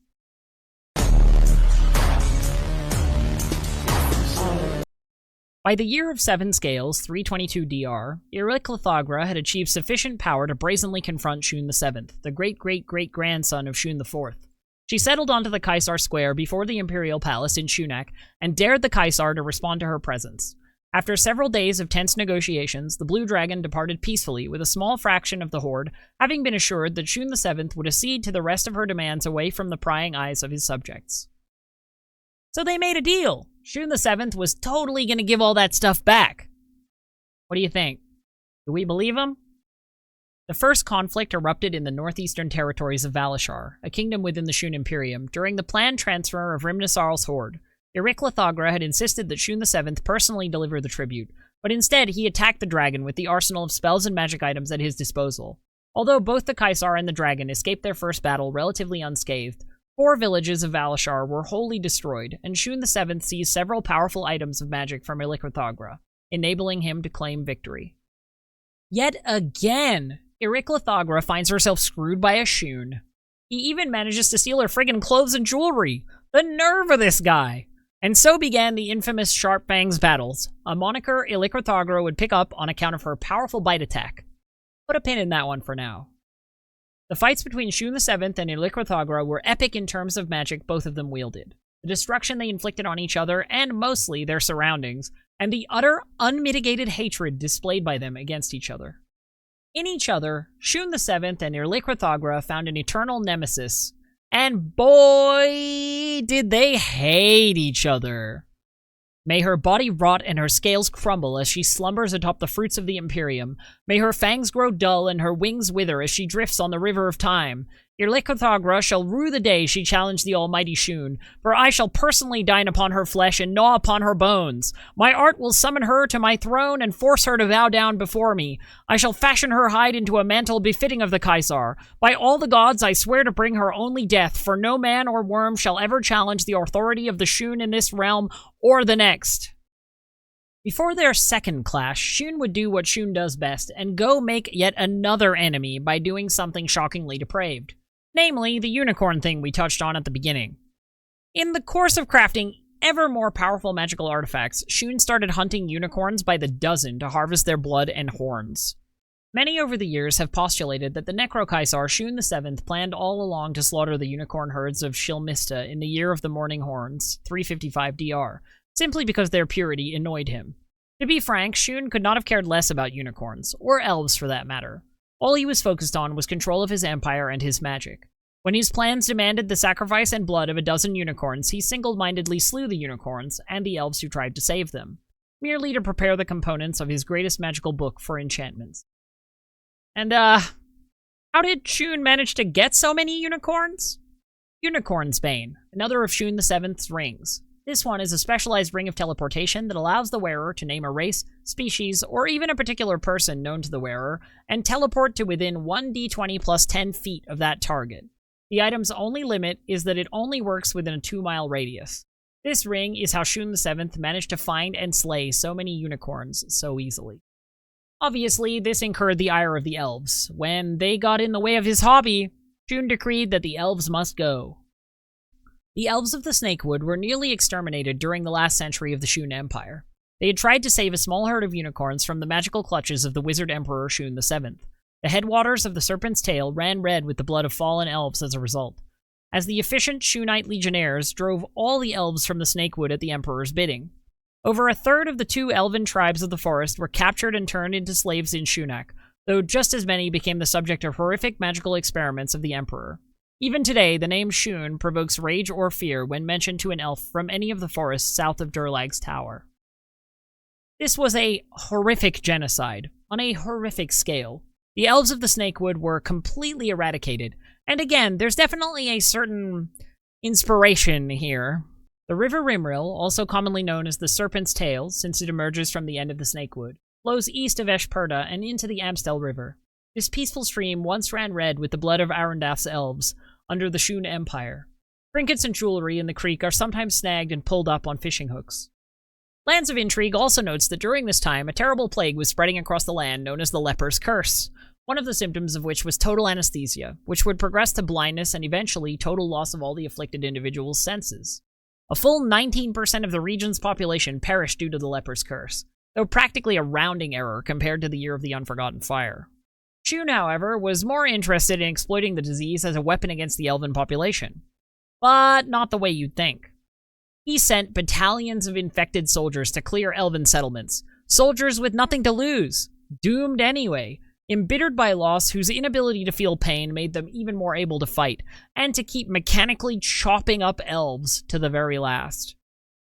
A: By the year of 7 scales, 322 DR, Ericlithagra had achieved sufficient power to brazenly confront Shoon VII, the great-great-great-grandson of Shoon IV. She settled onto the Qysar Square before the Imperial Palace in Shunak and dared the Qysar to respond to her presence. After several days of tense negotiations, the Blue Dragon departed peacefully, with a small fraction of the Horde having been assured that Shoon VII would accede to the rest of her demands away from the prying eyes of his subjects. So they made a deal. Shoon VII was totally going to give all that stuff back. What do you think? Do we believe him? The first conflict erupted in the northeastern territories of Valishar, a kingdom within the Shoon Imperium, during the planned transfer of Rimnisarl's horde. Ericlithagra had insisted that Shoon VII personally deliver the tribute, but instead he attacked the dragon with the arsenal of spells and magic items at his disposal. Although both the Qysar and the dragon escaped their first battle relatively unscathed, 4 villages of Valishar were wholly destroyed, and Shoon VII seized several powerful items of magic from Ericlithagra, enabling him to claim victory. Yet again, Ericlithagra finds herself screwed by a Shoon. He even manages to steal her friggin' clothes and jewelry. The nerve of this guy! And so began the infamous Sharp Fangs battles, a moniker Ericlithagra would pick up on account of her powerful bite attack. Put a pin in that one for now. The fights between Shoon VII and Ericlithagra were epic in terms of magic both of them wielded, the destruction they inflicted on each other and mostly their surroundings, and the utter unmitigated hatred displayed by them against each other. In each other, Shoon VII and Ericlithagra found an eternal nemesis, and boy, did they hate each other. May her body rot and her scales crumble as she slumbers atop the fruits of the Imperium. May her fangs grow dull and her wings wither as she drifts on the river of time. Irlikothagra shall rue the day she challenged the almighty Shoon, for I shall personally dine upon her flesh and gnaw upon her bones. My art will summon her to my throne and force her to bow down before me. I shall fashion her hide into a mantle befitting of the Qysar. By all the gods, I swear to bring her only death, for no man or worm shall ever challenge the authority of the Shoon in this realm or the next. Before their second clash, Shoon would do what Shoon does best and go make yet another enemy by doing something shockingly depraved. Namely, the unicorn thing we touched on at the beginning. In the course of crafting ever more powerful magical artifacts, Shoon started hunting unicorns by the dozen to harvest their blood and horns. Many over the years have postulated that the Necroqysar Shoon VII planned all along to slaughter the unicorn herds of Shilmista in the Year of the Morning Horns, 355 DR, simply because their purity annoyed him. To be frank, Shoon could not have cared less about unicorns, or elves for that matter. All he was focused on was control of his empire and his magic. When his plans demanded the sacrifice and blood of a dozen unicorns, he single-mindedly slew the unicorns and the elves who tried to save them, merely to prepare the components of his greatest magical book for enchantments. And, how did Shoon manage to get so many unicorns? Unicorn's Bane, another of Shoon VII's rings. This one is a specialized ring of teleportation that allows the wearer to name a race, species, or even a particular person known to the wearer, and teleport to within 1d20 plus 10 feet of that target. The item's only limit is that it only works within a 2-mile radius. This ring is how Shoon VII managed to find and slay so many unicorns so easily. Obviously, this incurred the ire of the elves. When they got in the way of his hobby, Shoon decreed that the elves must go. The elves of the Snakewood were nearly exterminated during the last century of the Shoon Empire. They had tried to save a small herd of unicorns from the magical clutches of the wizard emperor Shoon VII. The headwaters of the Serpent's Tail ran red with the blood of fallen elves as a result, as the efficient Shoonite legionnaires drove all the elves from the Snakewood at the emperor's bidding. Over a third of the 2 elven tribes of the forest were captured and turned into slaves in Shoonak, though just as many became the subject of horrific magical experiments of the emperor. Even today, the name Shoon provokes rage or fear when mentioned to an elf from any of the forests south of Durlag's Tower. This was a horrific genocide, on a horrific scale. The elves of the Snakewood were completely eradicated, and again, there's definitely a certain inspiration here. The River Rimril, also commonly known as the Serpent's Tail, since it emerges from the end of the Snakewood, flows east of Eshperda and into the Amstel River. This peaceful stream once ran red with the blood of Arendath's elves under the Shoon Empire. Trinkets and jewelry in the creek are sometimes snagged and pulled up on fishing hooks. Lands of Intrigue also notes that during this time, a terrible plague was spreading across the land known as the Leper's Curse, one of the symptoms of which was total anesthesia, which would progress to blindness and eventually total loss of all the afflicted individual's senses. A full 19% of the region's population perished due to the Leper's Curse, though practically a rounding error compared to the Year of the Unforgotten Fire. Shoon, however, was more interested in exploiting the disease as a weapon against the elven population. But not the way you'd think. He sent battalions of infected soldiers to clear elven settlements, soldiers with nothing to lose, doomed anyway, embittered by loss whose inability to feel pain made them even more able to fight, and to keep mechanically chopping up elves to the very last.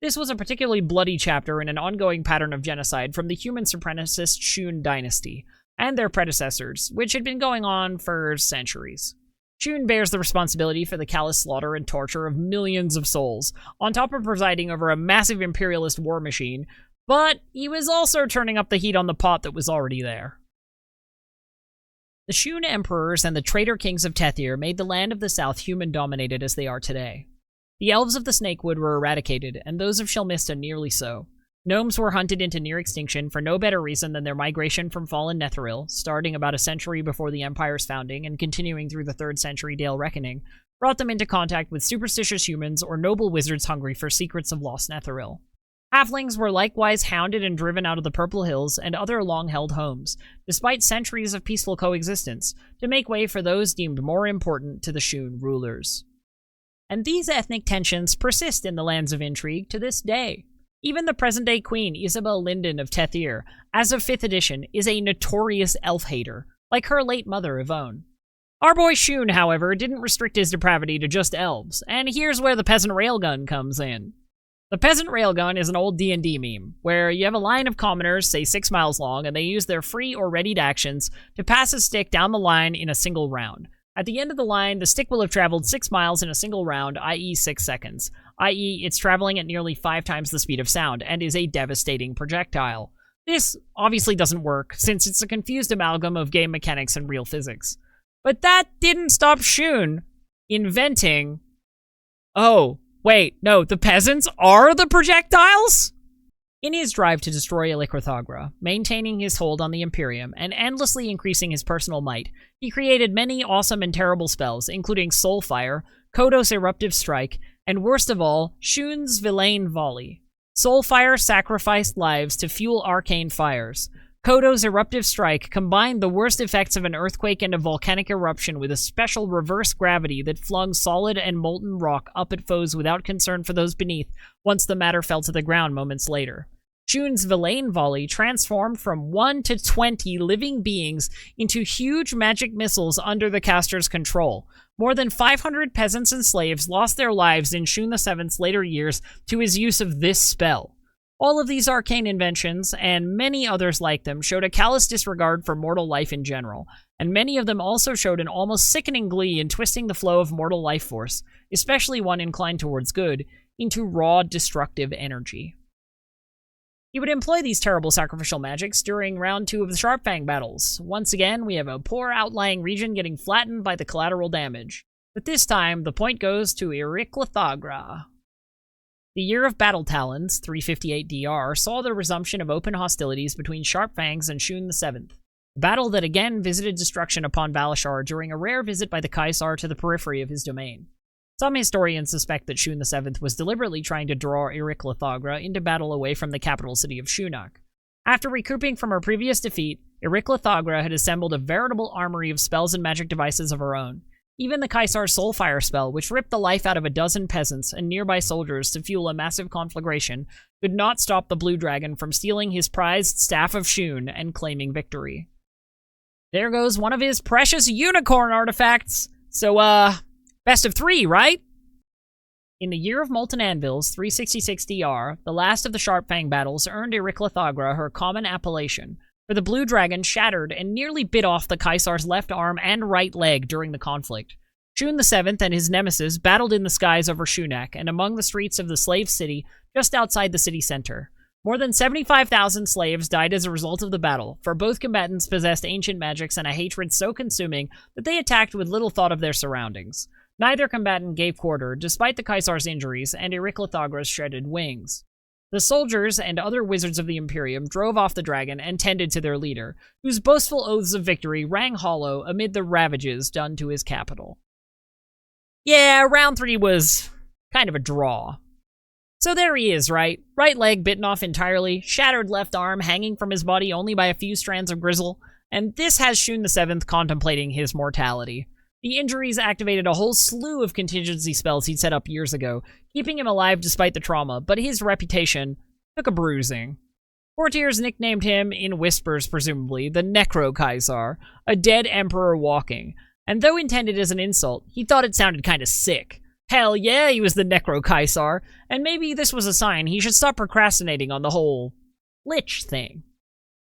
A: This was a particularly bloody chapter in an ongoing pattern of genocide from the human supremacist Shoon Dynasty, and their predecessors, which had been going on for centuries. Shoon bears the responsibility for the callous slaughter and torture of millions of souls, on top of presiding over a massive imperialist war machine, but he was also turning up the heat on the pot that was already there. The Shoon emperors and the traitor kings of Tethir made the land of the south human-dominated as they are today. The elves of the Snakewood were eradicated, and those of Shilmista nearly so. Gnomes were hunted into near extinction for no better reason than their migration from fallen Netheril, starting about a century before the Empire's founding and continuing through the 3rd century Dale Reckoning, brought them into contact with superstitious humans or noble wizards hungry for secrets of lost Netheril. Halflings were likewise hounded and driven out of the Purple Hills and other long-held homes, despite centuries of peaceful coexistence, to make way for those deemed more important to the Shoon rulers. And these ethnic tensions persist in the Lands of Intrigue to this day. Even the present-day queen, Isabel Linden of Tethir, as of 5th edition, is a notorious elf-hater, like her late mother, Yvonne. Our boy Shoon, however, didn't restrict his depravity to just elves, and here's where the peasant railgun comes in. The peasant railgun is an old D&D meme, where you have a line of commoners, say 6 miles long, and they use their free or readied actions to pass a stick down the line in a single round. At the end of the line, the stick will have traveled 6 miles in a single round, i.e. 6 seconds, i.e. it's traveling at nearly 5 times the speed of sound, and is a devastating projectile. This obviously doesn't work, since it's a confused amalgam of game mechanics and real physics. But that didn't stop Shoon inventing... Oh, wait, no, the peasants are the projectiles? In his drive to destroy Necroqysar, maintaining his hold on the Imperium, and endlessly increasing his personal might, he created many awesome and terrible spells, including Soulfire, Kodos Eruptive Strike, and worst of all, Shoon's Villain Volley. Soulfire sacrificed lives to fuel arcane fires. Kodos Eruptive Strike combined the worst effects of an earthquake and a volcanic eruption with a special reverse gravity that flung solid and molten rock up at foes without concern for those beneath once the matter fell to the ground moments later. Shoon's Villain Volley transformed from 1 to 20 living beings into huge magic missiles under the caster's control. More than 500 peasants and slaves lost their lives in Shoon VII's later years to his use of this spell. All of these arcane inventions, and many others like them, showed a callous disregard for mortal life in general, and many of them also showed an almost sickening glee in twisting the flow of mortal life force, especially one inclined towards good, into raw, destructive energy. He would employ these terrible sacrificial magics during round 2 of the Sharpfang battles. Once again, we have a poor outlying region getting flattened by the collateral damage. But this time, the point goes to Necroqysar. The Year of Battle Talons, 358 DR, saw the resumption of open hostilities between Sharpfangs and Shoon VII. A battle that again visited destruction upon Valashar during a rare visit by the Qysar to the periphery of his domain. Some historians suspect that Shoon VII was deliberately trying to draw Necroqysar into battle away from the capital city of Shunnak. After recouping from her previous defeat, Necroqysar had assembled a veritable armory of spells and magic devices of her own. Even the Qysar's Soulfire spell, which ripped the life out of a dozen peasants and nearby soldiers to fuel a massive conflagration, could not stop the Blue Dragon from stealing his prized Staff of Shoon and claiming victory. There goes one of his precious unicorn artifacts! So, best of 3, right? In the Year of Molten Anvils, 366 DR, the last of the Sharpfang battles earned Necroqysar her common appellation, for the Blue Dragon shattered and nearly bit off the Qysar's left arm and right leg during the conflict. Shoon VII and his nemesis battled in the skies over Shunnak and among the streets of the slave city just outside the city center. More than 75,000 slaves died as a result of the battle, for both combatants possessed ancient magics and a hatred so consuming that they attacked with little thought of their surroundings. Neither combatant gave quarter, despite the Qysar's injuries and Necroqysar's shredded wings. The soldiers and other wizards of the Imperium drove off the dragon and tended to their leader, whose boastful oaths of victory rang hollow amid the ravages done to his capital. Yeah, round 3 was kind of a draw. So there he is, right? Right leg bitten off entirely, shattered left arm hanging from his body only by a few strands of grizzle, and this has Shoon VII contemplating his mortality. The injuries activated a whole slew of contingency spells he'd set up years ago, keeping him alive despite the trauma, but his reputation took a bruising. Courtiers nicknamed him, in whispers presumably, the Necroqysar, a dead emperor walking, and though intended as an insult, he thought it sounded kinda sick. Hell yeah, he was the Necroqysar, and maybe this was a sign he should stop procrastinating on the whole lich thing.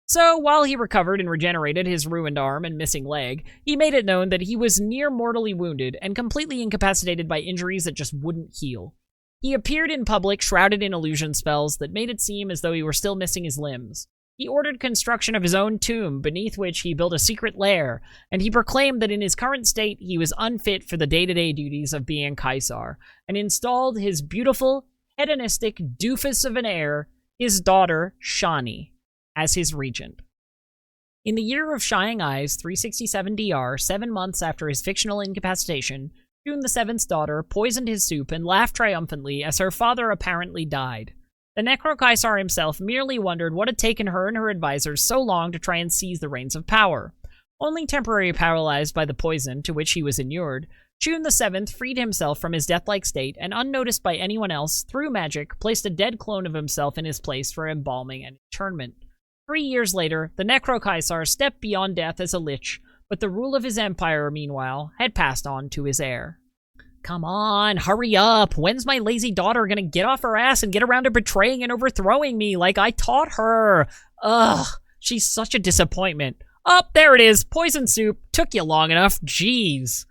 A: So, while he recovered and regenerated his ruined arm and missing leg, he made it known that he was near mortally wounded and completely incapacitated by injuries that just wouldn't heal. He appeared in public shrouded in illusion spells that made it seem as though he were still missing his limbs. He ordered construction of his own tomb, beneath which he built a secret lair, and he proclaimed that in his current state he was unfit for the day-to-day duties of being Qysar, and installed his beautiful, hedonistic doofus of an heir, his daughter, Shani, as his regent. In the Year of Shying Eyes, 367 DR, 7 months after his fictional incapacitation, Shoon VII's daughter poisoned his soup and laughed triumphantly as her father apparently died. The Necroqysar himself merely wondered what had taken her and her advisors so long to try and seize the reins of power. Only temporarily paralyzed by the poison to which he was inured, Shoon VII freed himself from his death-like state and, unnoticed by anyone else, through magic, placed a dead clone of himself in his place for embalming and interment. 3 years later, the Necroqysar stepped beyond death as a lich, but the rule of his empire, meanwhile, had passed on to his heir. Come on, hurry up! When's my lazy daughter gonna get off her ass and get around to betraying and overthrowing me like I taught her? Ugh, she's such a disappointment. Oh, there it is! Poison soup! Took you long enough, jeez.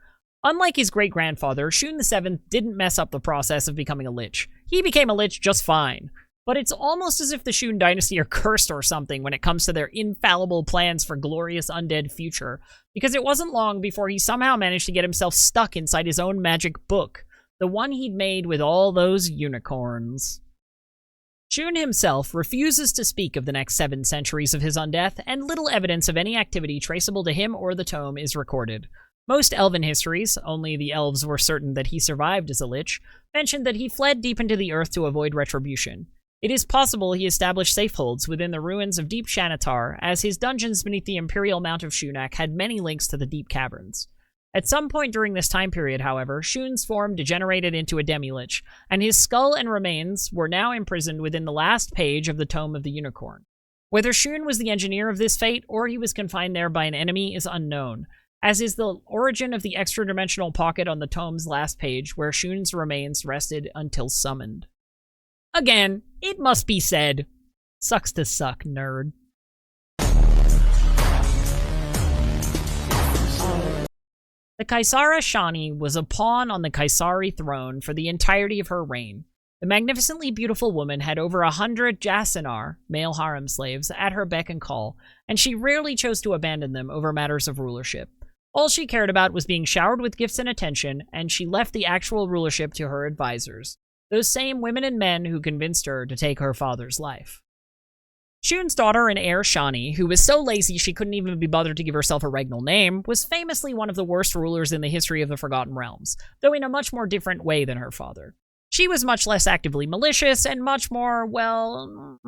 A: Unlike his great-grandfather, Shoon VII didn't mess up the process of becoming a lich. He became a lich just fine. But it's almost as if the Shoon Dynasty are cursed or something when it comes to their infallible plans for glorious undead future, because it wasn't long before he somehow managed to get himself stuck inside his own magic book, the one he'd made with all those unicorns. Shoon himself refuses to speak of the next 7 centuries of his undeath, and little evidence of any activity traceable to him or the tome is recorded. Most elven histories, only the elves were certain that he survived as a lich, mentioned that he fled deep into the earth to avoid retribution. It is possible he established safeholds within the ruins of Deep Shanatar, as his dungeons beneath the Imperial Mount of Shunak had many links to the Deep Caverns. At some point during this time period, however, Shoon's form degenerated into a demi-lich, and his skull and remains were now imprisoned within the last page of the Tome of the Unicorn. Whether Shoon was the engineer of this fate, or he was confined there by an enemy, is unknown, as is the origin of the extra-dimensional pocket on the tome's last page, where Shoon's remains rested until summoned. Again, it must be said, sucks to suck, nerd. The Qaisara Shani was a pawn on the Qaisari throne for the entirety of her reign. The magnificently beautiful woman had over 100 Jasinar, male harem slaves, at her beck and call, and she rarely chose to abandon them over matters of rulership. All she cared about was being showered with gifts and attention, and she left the actual rulership to her advisors, those same women and men who convinced her to take her father's life. Shoon's daughter and heir Shani, who was so lazy she couldn't even be bothered to give herself a regnal name, was famously one of the worst rulers in the history of the Forgotten Realms, though in a much more different way than her father. She was much less actively malicious and much more, well,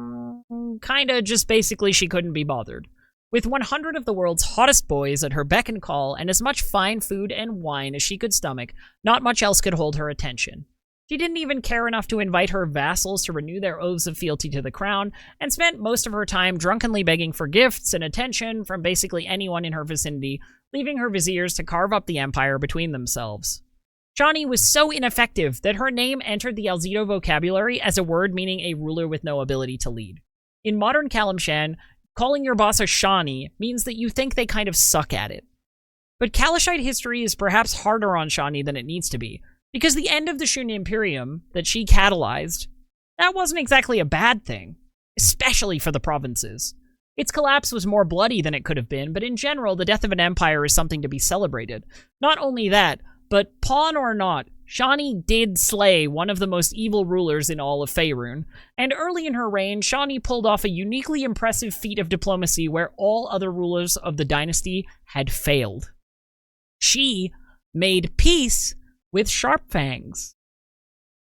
A: kinda just basically she couldn't be bothered. With 100 of the world's hottest boys at her beck and call and as much fine food and wine as she could stomach, not much else could hold her attention. She didn't even care enough to invite her vassals to renew their oaths of fealty to the crown, and spent most of her time drunkenly begging for gifts and attention from basically anyone in her vicinity, leaving her viziers to carve up the empire between themselves. Shani was so ineffective that her name entered the Alzito vocabulary as a word meaning a ruler with no ability to lead. In modern Kalimshan, calling your boss a Shani means that you think they kind of suck at it. But Kalashite history is perhaps harder on Shani than it needs to be, because the end of the Shoon Imperium that she catalyzed, that wasn't exactly a bad thing, especially for the provinces. Its collapse was more bloody than it could have been, but in general, the death of an empire is something to be celebrated. Not only that, but pawn or not, Shani did slay one of the most evil rulers in all of Faerûn, and early in her reign, Shani pulled off a uniquely impressive feat of diplomacy where all other rulers of the dynasty had failed. She made peace with Sharpfangs.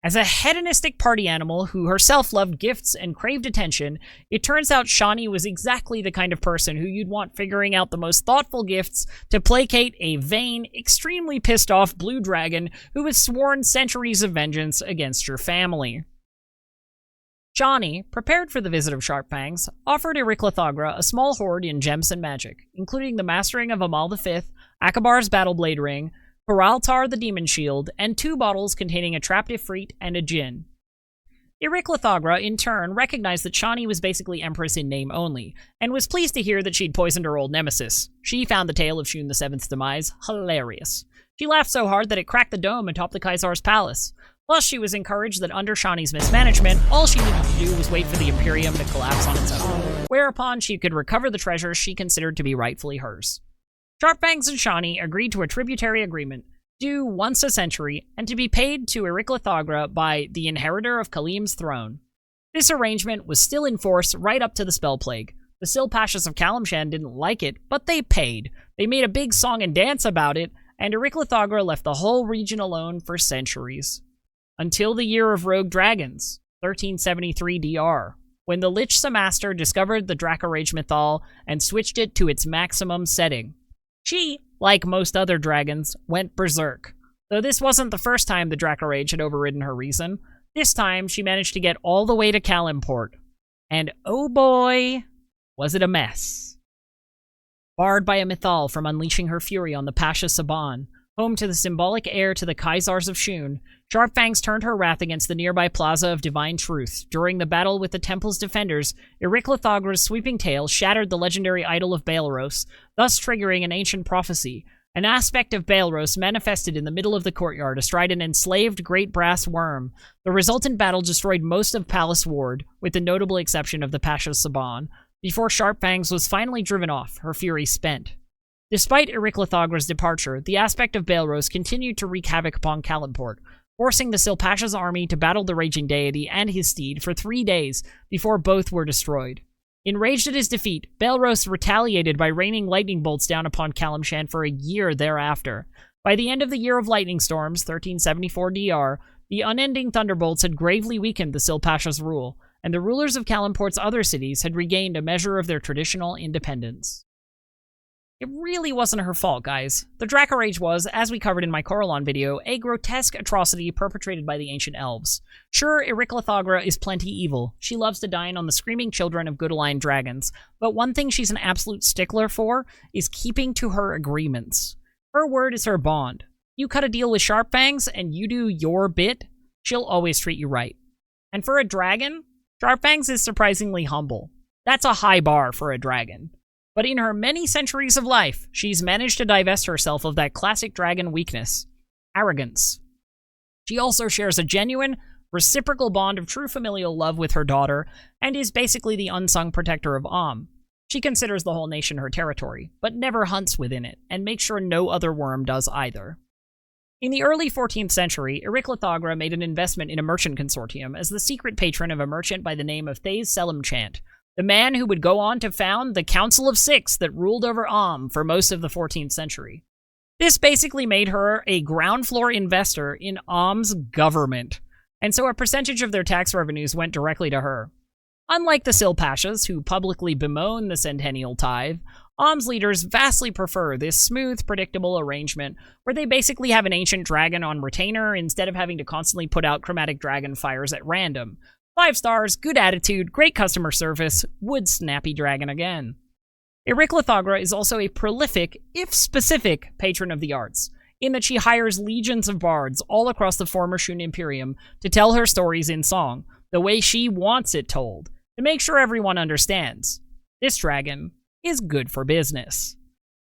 A: As a hedonistic party animal who herself loved gifts and craved attention, it turns out Shani was exactly the kind of person who you'd want figuring out the most thoughtful gifts to placate a vain, extremely pissed off blue dragon who has sworn centuries of vengeance against your family. Shani, prepared for the visit of Sharpfangs, offered Ericlithagra a small hoard in gems and magic, including the mastering of Amal V, Akabar's Battleblade Ring, Peraltar the Demon Shield, and 2 bottles containing a trapped Ifrit and a Djinn. Ericlithagra, in turn, recognized that Shani was basically Empress in name only, and was pleased to hear that she'd poisoned her old nemesis. She found the tale of Shoon VII's demise hilarious. She laughed so hard that it cracked the dome atop the Qaisar's palace. Plus, she was encouraged that under Shani's mismanagement, all she needed to do was wait for the Imperium to collapse on its own, whereupon she could recover the treasures she considered to be rightfully hers. Sharpfangs and Shani agreed to a tributary agreement, due once a century, and to be paid to Ericlithagra by the inheritor of Kalim's throne. This arrangement was still in force right up to the Spell Plague. The Silpashas of Kalimshan didn't like it, but they paid. They made a big song and dance about it, and Ericlithagra left the whole region alone for centuries. Until the Year of Rogue Dragons, 1373 DR, when the Lich Samaster discovered the Dracorage Mythal and switched it to its maximum setting. She, like most other dragons, went berserk. Though this wasn't the first time the Dracorage had overridden her reason, this time she managed to get all the way to Kalimport. And oh boy, was it a mess. Barred by a Mythal from unleashing her fury on the Pasha Saban, home to the symbolic heir to the Qaisars of Shoon, Sharpfangs turned her wrath against the nearby Plaza of Divine Truth. During the battle with the temple's defenders, Ericlithagra's sweeping tail shattered the legendary idol of Baleros, thus triggering an ancient prophecy, An aspect of Baelros manifested in the middle of the courtyard astride an enslaved great brass worm. The resultant battle destroyed most of Palace Ward, with the notable exception of the Pasha's Saban, before Sharpfangs was finally driven off, her fury spent. Despite Ericlithagra's departure, the aspect of Baelros continued to wreak havoc upon Kalimport, forcing the Silpasha's army to battle the Raging Deity and his steed for 3 days before both were destroyed. Enraged at his defeat, Baelros retaliated by raining lightning bolts down upon Kalimshan for a year thereafter. By the end of the Year of Lightning Storms, 1374 DR, the unending thunderbolts had gravely weakened the Silpasha's rule, and the rulers of Kalimport's other cities had regained a measure of their traditional independence. It really wasn't her fault, guys. The Draco Rage was, as we covered in my Corellon video, a grotesque atrocity perpetrated by the ancient elves. Sure, Ericlithagra is plenty evil. She loves to dine on the screaming children of good-aligned dragons, but one thing she's an absolute stickler for is keeping to her agreements. Her word is her bond. You cut a deal with Sharpfangs, and you do your bit, she'll always treat you right. And for a dragon, Sharpfangs is surprisingly humble. That's a high bar for a dragon. But in her many centuries of life, she's managed to divest herself of that classic dragon weakness, arrogance. She also shares a genuine, reciprocal bond of true familial love with her daughter, and is basically the unsung protector of She considers the whole nation her territory, but never hunts within it, and makes sure no other worm does either. In the early 14th century, Ericlithagra made an investment in a merchant consortium as the secret patron of a merchant by the name of Thays Selimchant, the man who would go on to found the Council of Six that ruled over for most of the 14th century. This basically made her a ground floor investor in government, and so a percentage of their tax revenues went directly to her. Unlike the Silpashas, who publicly bemoan the centennial tithe, leaders vastly prefer this smooth, predictable arrangement where they basically have an ancient dragon on retainer instead of having to constantly put out chromatic dragon fires at random. 5 stars, good attitude, great customer service, would snappy dragon again. Ericlithagra is also a prolific, if specific, patron of the arts, in that she hires legions of bards all across the former Shoon Imperium to tell her stories in song, the way she wants it told, to make sure everyone understands. This dragon is good for business.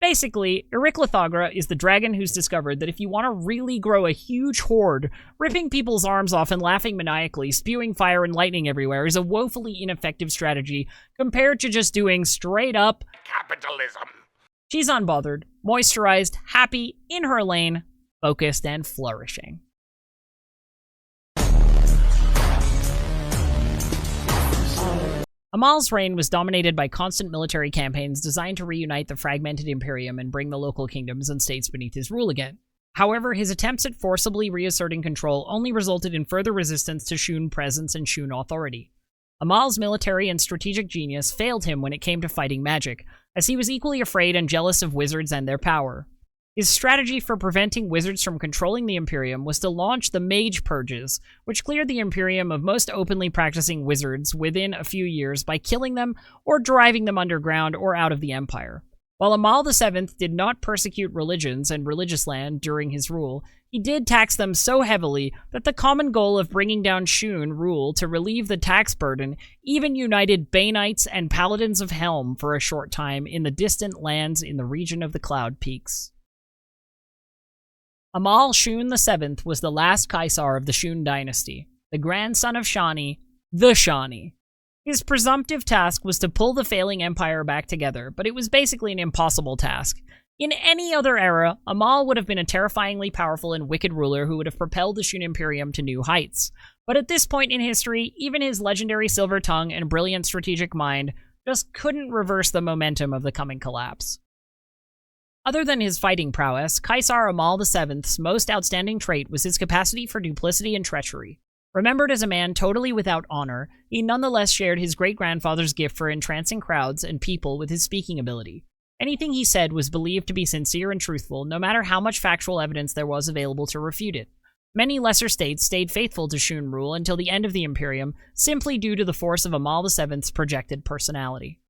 A: Basically, Ericlithagra is the dragon who's discovered that if you want to really grow a huge horde, ripping people's arms off and laughing maniacally, spewing fire and lightning everywhere is a woefully ineffective strategy compared to just doing straight-up capitalism. She's unbothered, moisturized, happy, in her lane, focused, and flourishing. Amal's reign was dominated by constant military campaigns designed to reunite the fragmented Imperium and bring the local kingdoms and states beneath his rule again. However, his attempts at forcibly reasserting control only resulted in further resistance to Shoon presence and Shoon authority. Amal's military and strategic genius failed him when it came to fighting magic, as he was equally afraid and jealous of wizards and their power. His strategy for preventing wizards from controlling the Imperium was to launch the Mage Purges, which cleared the Imperium of most openly practicing wizards within a few years by killing them or driving them underground or out of the Empire. While Amal VII did not persecute religions and religious land during his rule, he did tax them so heavily that the common goal of bringing down Shoon rule to relieve the tax burden even united Baneites and Paladins of Helm for a short time in the distant lands in the region of the Cloud Peaks. Amal Shoon VII was the last Qysar of the Shoon Dynasty, the grandson of Shani, the Shani. His presumptive task was to pull the failing empire back together, but it was basically an impossible task. In any other era, Amal would have been a terrifyingly powerful and wicked ruler who would have propelled the Shoon Imperium to new heights. But at this point in history, even his legendary silver tongue and brilliant strategic mind just couldn't reverse the momentum of the coming collapse. Other than his fighting prowess, Qysar Amal VII's most outstanding trait was his capacity for duplicity and treachery. Remembered as a man totally without honor, he nonetheless shared his great-grandfather's gift for entrancing crowds and people with his speaking ability. Anything he said was believed to be sincere and truthful, no matter how much factual evidence there was available to refute it. Many lesser states stayed faithful to Shoon rule until the end of the Imperium, simply due to the force of Amal VII's projected personality.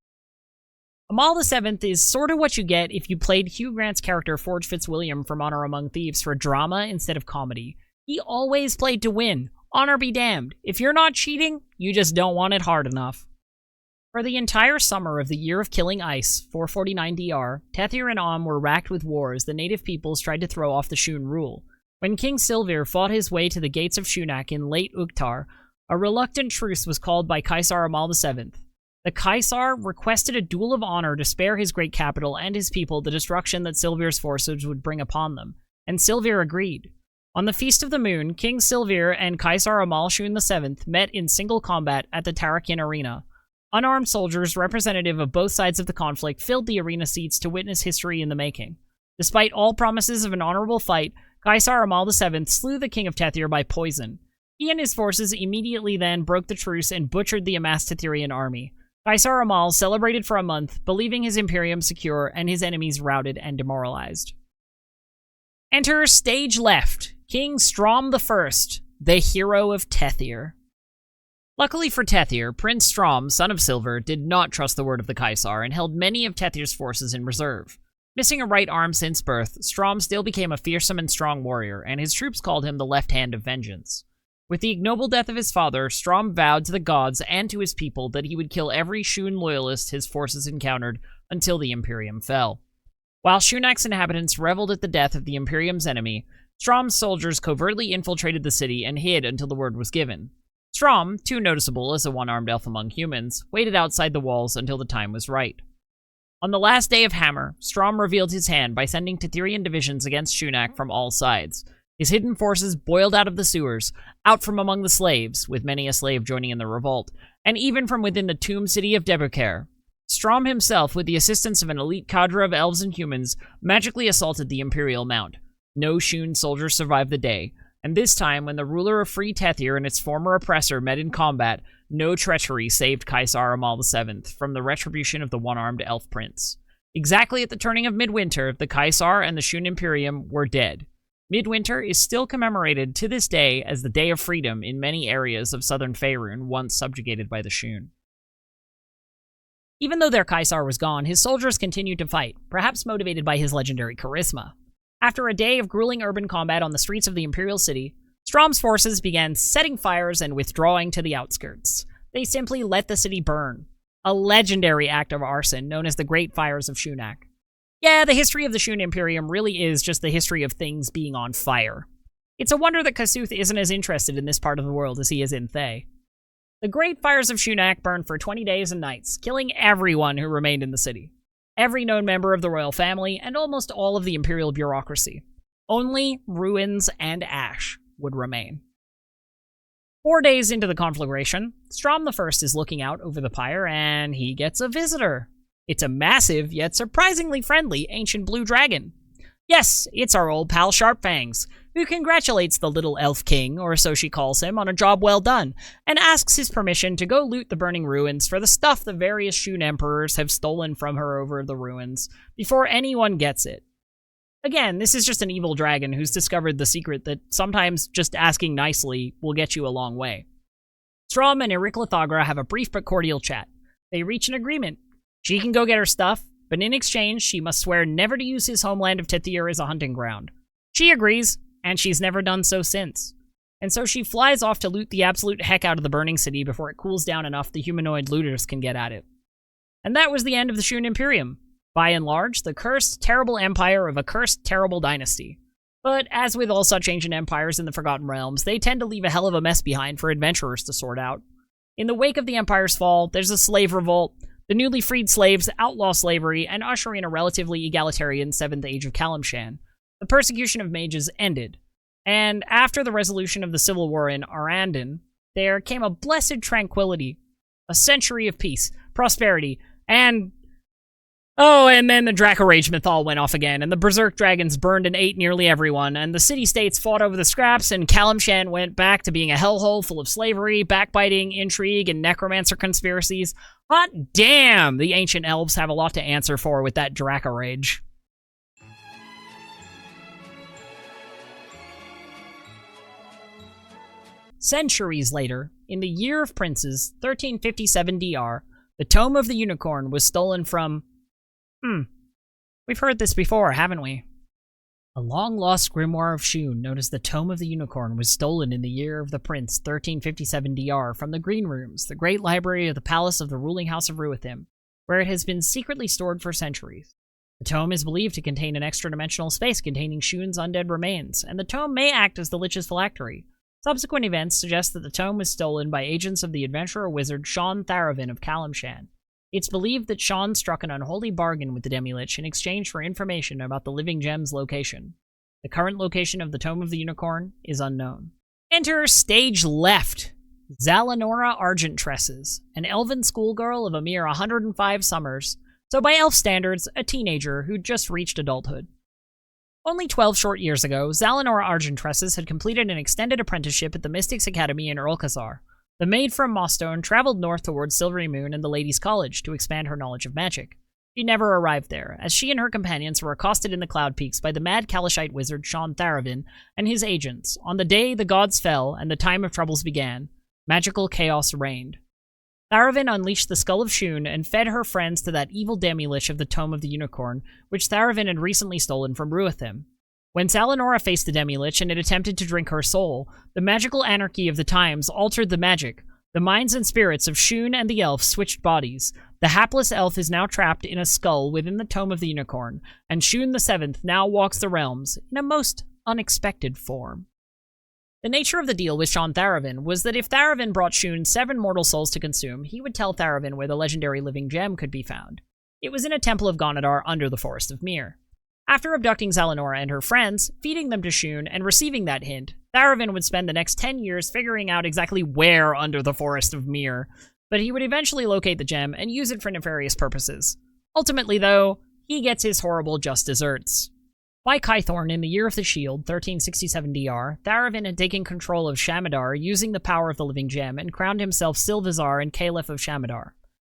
A: Amal VII is sort of what you get if you played Hugh Grant's character Forge Fitzwilliam from Honor Among Thieves for drama instead of comedy. He always played to win. Honor be damned. If you're not cheating, you just don't want it hard enough. For the entire summer of the Year of Killing Ice, 449 DR, Tethir and Om were racked with war as the native peoples tried to throw off the Shoon rule. When King Silvir fought his way to the gates of Shoonak in late Uktar, a reluctant truce was called by Qysar Amal VII. The Qysar requested a duel of honor to spare his great capital and his people the destruction that Silvir's forces would bring upon them, and Silvir agreed. On the Feast of the Moon, King Silvir and Qysar Amal Shoon VII met in single combat at the Tarakin Arena. Unarmed soldiers representative of both sides of the conflict filled the arena seats to witness history in the making. Despite all promises of an honorable fight, Qysar Amal VII slew the king of Tethir by poison. He and his forces immediately then broke the truce and butchered the amassed Tethirian army. Qysar Amal celebrated for a month, believing his imperium secure and his enemies routed and demoralized. Enter stage left, King Strom I, the hero of Tethir. Luckily for Tethir, Prince Strom, son of Silver, did not trust the word of the Qysar and held many of Tethir's forces in reserve. Missing a right arm since birth, Strom still became a fearsome and strong warrior, and his troops called him the Left Hand of Vengeance. With the ignoble death of his father, Strom vowed to the gods and to his people that he would kill every Shoon loyalist his forces encountered until the Imperium fell. While Shoonak's inhabitants reveled at the death of the Imperium's enemy, Strom's soldiers covertly infiltrated the city and hid until the word was given. Strom, too noticeable as a one-armed elf among humans, waited outside the walls until the time was right. On the last day of Hammer, Strom revealed his hand by sending Tethirian divisions against Shoonak from all sides. His hidden forces boiled out of the sewers, out from among the slaves, with many a slave joining in the revolt, and even from within the tomb city of Debukir. Strom himself, with the assistance of an elite cadre of elves and humans, magically assaulted the Imperial Mount. No Shoon soldier survived the day, and this time, when the ruler of Free Tethir and its former oppressor met in combat, no treachery saved Qysar Amal VII from the retribution of the one-armed elf prince. Exactly at the turning of midwinter, the Qysar and the Shoon Imperium were dead. Midwinter is still commemorated to this day as the Day of Freedom in many areas of southern Faerûn once subjugated by the Shoon. Even though their Qysar was gone, his soldiers continued to fight, perhaps motivated by his legendary charisma. After a day of grueling urban combat on the streets of the Imperial City, Strom's forces began setting fires and withdrawing to the outskirts. They simply let the city burn, a legendary act of arson known as the Great Fires of Shoonak. Yeah, the history of the Shoon Imperium really is just the history of things being on fire. It's a wonder that Kasuth isn't as interested in this part of the world as he is in Thay. The Great Fires of Shoonak burned for 20 days and nights, killing everyone who remained in the city. Every known member of the royal family, and almost all of the imperial bureaucracy. Only ruins and ash would remain. 4 days into the conflagration, Strom I is looking out over the pyre, and he gets a visitor. It's a massive, yet surprisingly friendly, ancient blue dragon. Yes, it's our old pal Sharpfangs, who congratulates the little elf king, or so she calls him, on a job well done, and asks his permission to go loot the burning ruins for the stuff the various Shoon emperors have stolen from her over the ruins, before anyone gets it. Again, this is just an evil dragon who's discovered the secret that sometimes just asking nicely will get you a long way. Strom and Ericlithagra have a brief but cordial chat. They reach an agreement. She can go get her stuff, but in exchange, she must swear never to use his homeland of Tethir as a hunting ground. She agrees, and she's never done so since. And so she flies off to loot the absolute heck out of the burning city before it cools down enough the humanoid looters can get at it. And that was the end of the Shoon Imperium. By and large, the cursed, terrible empire of a cursed, terrible dynasty. But as with all such ancient empires in the Forgotten Realms, they tend to leave a hell of a mess behind for adventurers to sort out. In the wake of the empire's fall, there's a slave revolt. The newly freed slaves outlaw slavery and usher in a relatively egalitarian 7th Age of Kalimshan. The persecution of mages ended, and after the resolution of the civil war in Arandon, there came a blessed tranquility, a century of peace, prosperity, and... Oh, and then the Draco Rage mythal went off again, and the Berserk Dragons burned and ate nearly everyone, and the city-states fought over the scraps, and Kalimshan went back to being a hellhole full of slavery, backbiting, intrigue, and necromancer conspiracies. Hot damn! The ancient elves have a lot to answer for with that Draco Rage. Centuries later, in the Year of Princes, 1357 DR, the Tome of the Unicorn was stolen from... We've heard this before, haven't we? The long-lost grimoire of Shoon, known as the Tome of the Unicorn, was stolen in the year of the Prince, 1357 DR, from the Green Rooms, the great library of the palace of the ruling house of Ruithim, where it has been secretly stored for centuries. The tome is believed to contain an extra-dimensional space containing Shoon's undead remains, and the tome may act as the Lich's phylactery. Subsequent events suggest that the tome was stolen by agents of the adventurer wizard Sean Tharavin of Kalimshan. It's believed that Sean struck an unholy bargain with the Demi-Lich in exchange for information about the living gem's location. The current location of the Tome of the Unicorn is unknown. Enter stage left, Zalanora Argent Tresses, an elven schoolgirl of a mere 105 summers, so by elf standards, a teenager who'd just reached adulthood. Only 12 short years ago, Zalanora Argent Tresses had completed an extended apprenticeship at the Mystics Academy in Necroqysar. The maid from Mossstone traveled north towards Silvery Moon and the Ladies' College to expand her knowledge of magic. She never arrived there, as she and her companions were accosted in the Cloud Peaks by the mad Kalashite wizard Sean Tharavin and his agents. On the day the gods fell and the time of troubles began, magical chaos reigned. Tharavin unleashed the Skull of Shoon and fed her friends to that evil Demi-Lich of the Tome of the Unicorn, which Tharavin had recently stolen from Ruithim. When Zalanora faced the Demi-Lich and it attempted to drink her soul, the magical anarchy of the times altered the magic. The minds and spirits of Shoon and the elf switched bodies. The hapless elf is now trapped in a skull within the Tome of the Unicorn, and Shoon the Seventh now walks the realms in a most unexpected form. The nature of the deal with Sean Tharavin was that if Tharavin brought Shoon 7 mortal souls to consume, he would tell Tharavin where the legendary living gem could be found. It was in a temple of Gonadar under the Forest of Myr. After abducting Zalanora and her friends, feeding them to Shoon, and receiving that hint, Tharavin would spend the next 10 years figuring out exactly where under the Forest of Myr, but he would eventually locate the gem and use it for nefarious purposes. Ultimately, though, he gets his horrible just desserts. By Kythorn in the Year of the Shield, 1367 DR, Tharavin had taken control of Shamadar using the power of the living gem and crowned himself Silvazar and Caliph of Shamadar.